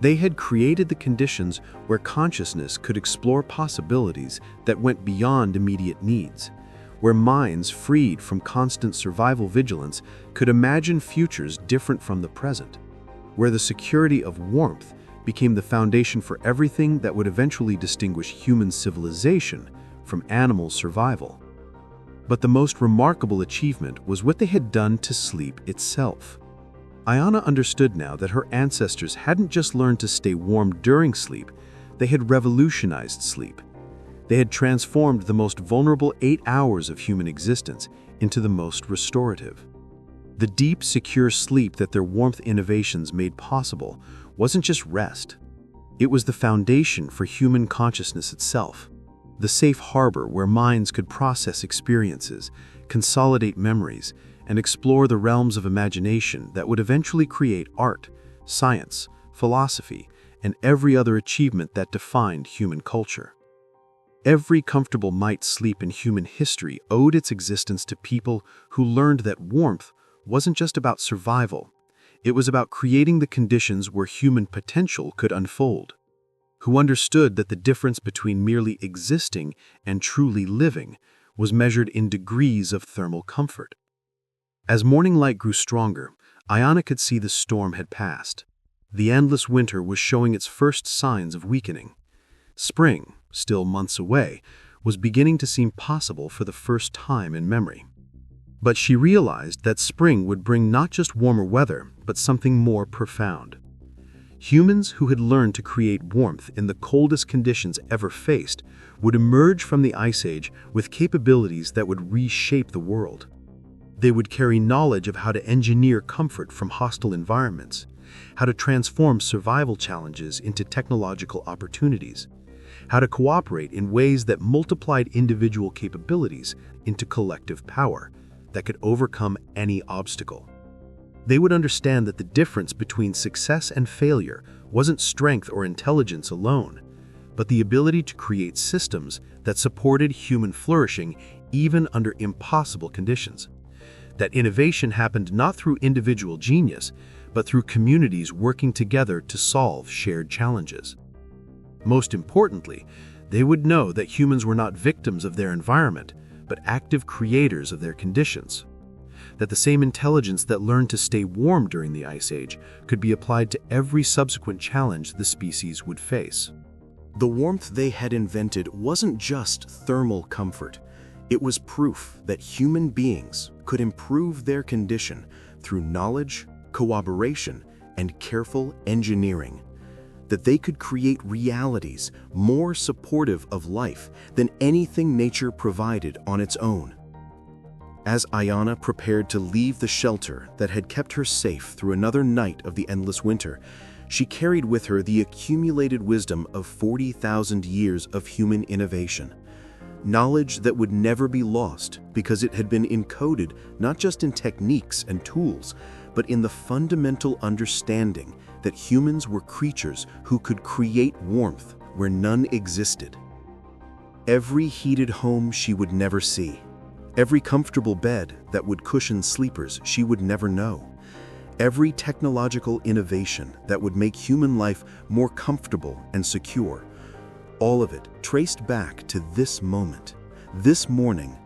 S1: They had created the conditions where consciousness could explore possibilities that went beyond immediate needs, where minds freed from constant survival vigilance could imagine futures different from the present, where the security of warmth became the foundation for everything that would eventually distinguish human civilization from animal survival. But the most remarkable achievement was what they had done to sleep itself. Ayana understood now that her ancestors hadn't just learned to stay warm during sleep, they had revolutionized sleep. They had transformed the most vulnerable 8 hours of human existence into the most restorative. The deep, secure sleep that their warmth innovations made possible wasn't just rest. It was the foundation for human consciousness itself, the safe harbor where minds could process experiences, consolidate memories, and explore the realms of imagination that would eventually create art, science, philosophy, and every other achievement that defined human culture. Every comfortable night's sleep in human history owed its existence to people who learned that warmth wasn't just about survival, it was about creating the conditions where human potential could unfold, who understood that the difference between merely existing and truly living was measured in degrees of thermal comfort. As morning light grew stronger, Ayana could see the storm had passed. The endless winter was showing its first signs of weakening. Spring, still months away, was beginning to seem possible for the first time in memory. But she realized that spring would bring not just warmer weather, but something more profound. Humans who had learned to create warmth in the coldest conditions ever faced would emerge from the Ice Age with capabilities that would reshape the world. They would carry knowledge of how to engineer comfort from hostile environments, how to transform survival challenges into technological opportunities, how to cooperate in ways that multiplied individual capabilities into collective power that could overcome any obstacle. They would understand that the difference between success and failure wasn't strength or intelligence alone, but the ability to create systems that supported human flourishing even under impossible conditions. That innovation happened not through individual genius, but through communities working together to solve shared challenges. Most importantly, they would know that humans were not victims of their environment, but active creators of their conditions. That the same intelligence that learned to stay warm during the Ice Age could be applied to every subsequent challenge the species would face.
S2: The warmth they had invented wasn't just thermal comfort. It was proof that human beings could improve their condition through knowledge, cooperation, and careful engineering. That they could create realities more supportive of life than anything nature provided on its own. As Ayana prepared to leave the shelter that had kept her safe through another night of the endless winter, she carried with her the accumulated wisdom of 40,000 years of human innovation. Knowledge that would never be lost because it had been encoded not just in techniques and tools, but in the fundamental understanding that humans were creatures who could create warmth where none existed. Every heated home she would never see, every comfortable bed that would cushion sleepers she would never know, every technological innovation that would make human life more comfortable and secure, all of it traced back to this moment, this morning,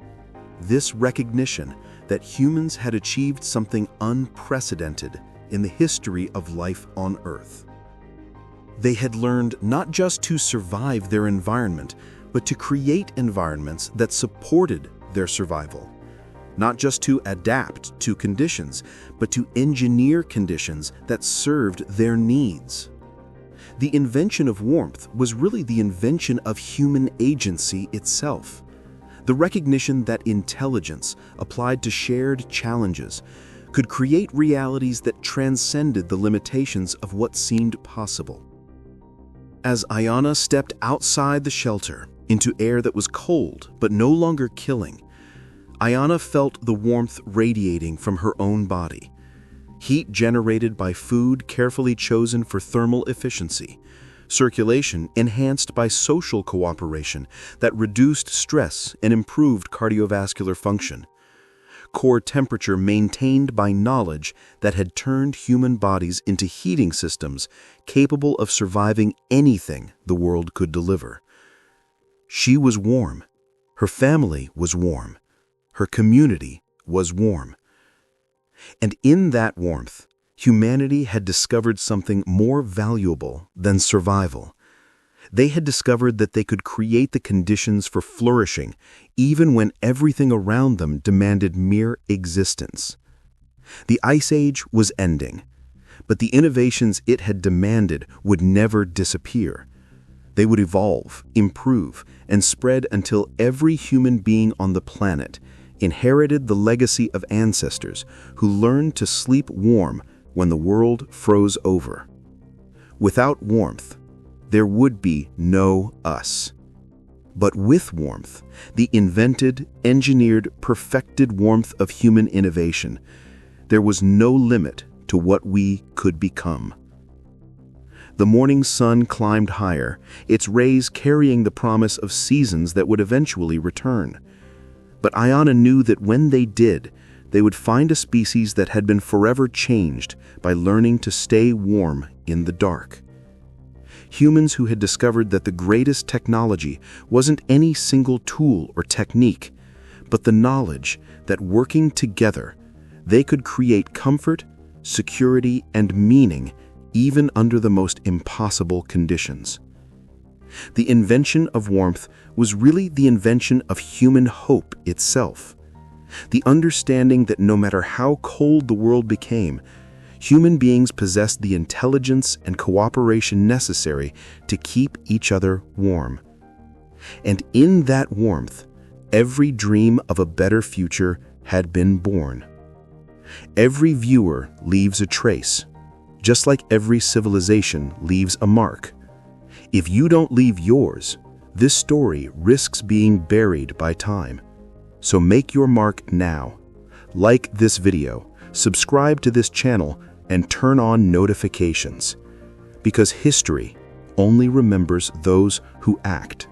S2: this recognition that humans had achieved something unprecedented in the history of life on Earth. They had learned not just to survive their environment, but to create environments that supported their survival. Not just to adapt to conditions, but to engineer conditions that served their needs. The invention of warmth was really the invention of human agency itself. The recognition that intelligence, applied to shared challenges, could create realities that transcended the limitations of what seemed possible. As Ayana stepped outside the shelter, into air that was cold but no longer killing,
S3: Ayana felt the warmth radiating from her own body. Heat generated by food carefully chosen for thermal efficiency. Circulation enhanced by social cooperation that reduced stress and improved cardiovascular function. Core temperature maintained by knowledge that had turned human bodies into heating systems capable of surviving anything the world could deliver. She was warm. Her family was warm. Her community was warm. And in that warmth, humanity had discovered something more valuable than survival. They had discovered that they could create the conditions for flourishing even when everything around them demanded mere existence. The Ice Age was ending, but the innovations it had demanded would never disappear. They would evolve, improve, and spread until every human being on the planet inherited the legacy of ancestors who learned to sleep warm when the world froze over. Without warmth, there would be no us. But with warmth, the invented, engineered, perfected warmth of human innovation, there was no limit to what we could become. The morning sun climbed higher, its rays carrying the promise of seasons that would eventually return. But Ayana knew that when they did, they would find a species that had been forever changed by learning to stay warm in the dark. Humans who had discovered that the greatest technology wasn't any single tool or technique, but the knowledge that working together, they could create comfort, security, and meaning even under the most impossible conditions. The invention of warmth was really the invention of human hope itself. The understanding that no matter how cold the world became, human beings possessed the intelligence and cooperation necessary to keep each other warm. And in that warmth, every dream of a better future had been born. Every viewer leaves a trace, just like every civilization leaves a mark. If you don't leave yours, this story risks being buried by time. So make your mark now. Like this video, subscribe to this channel, and turn on notifications. Because history only remembers those who act.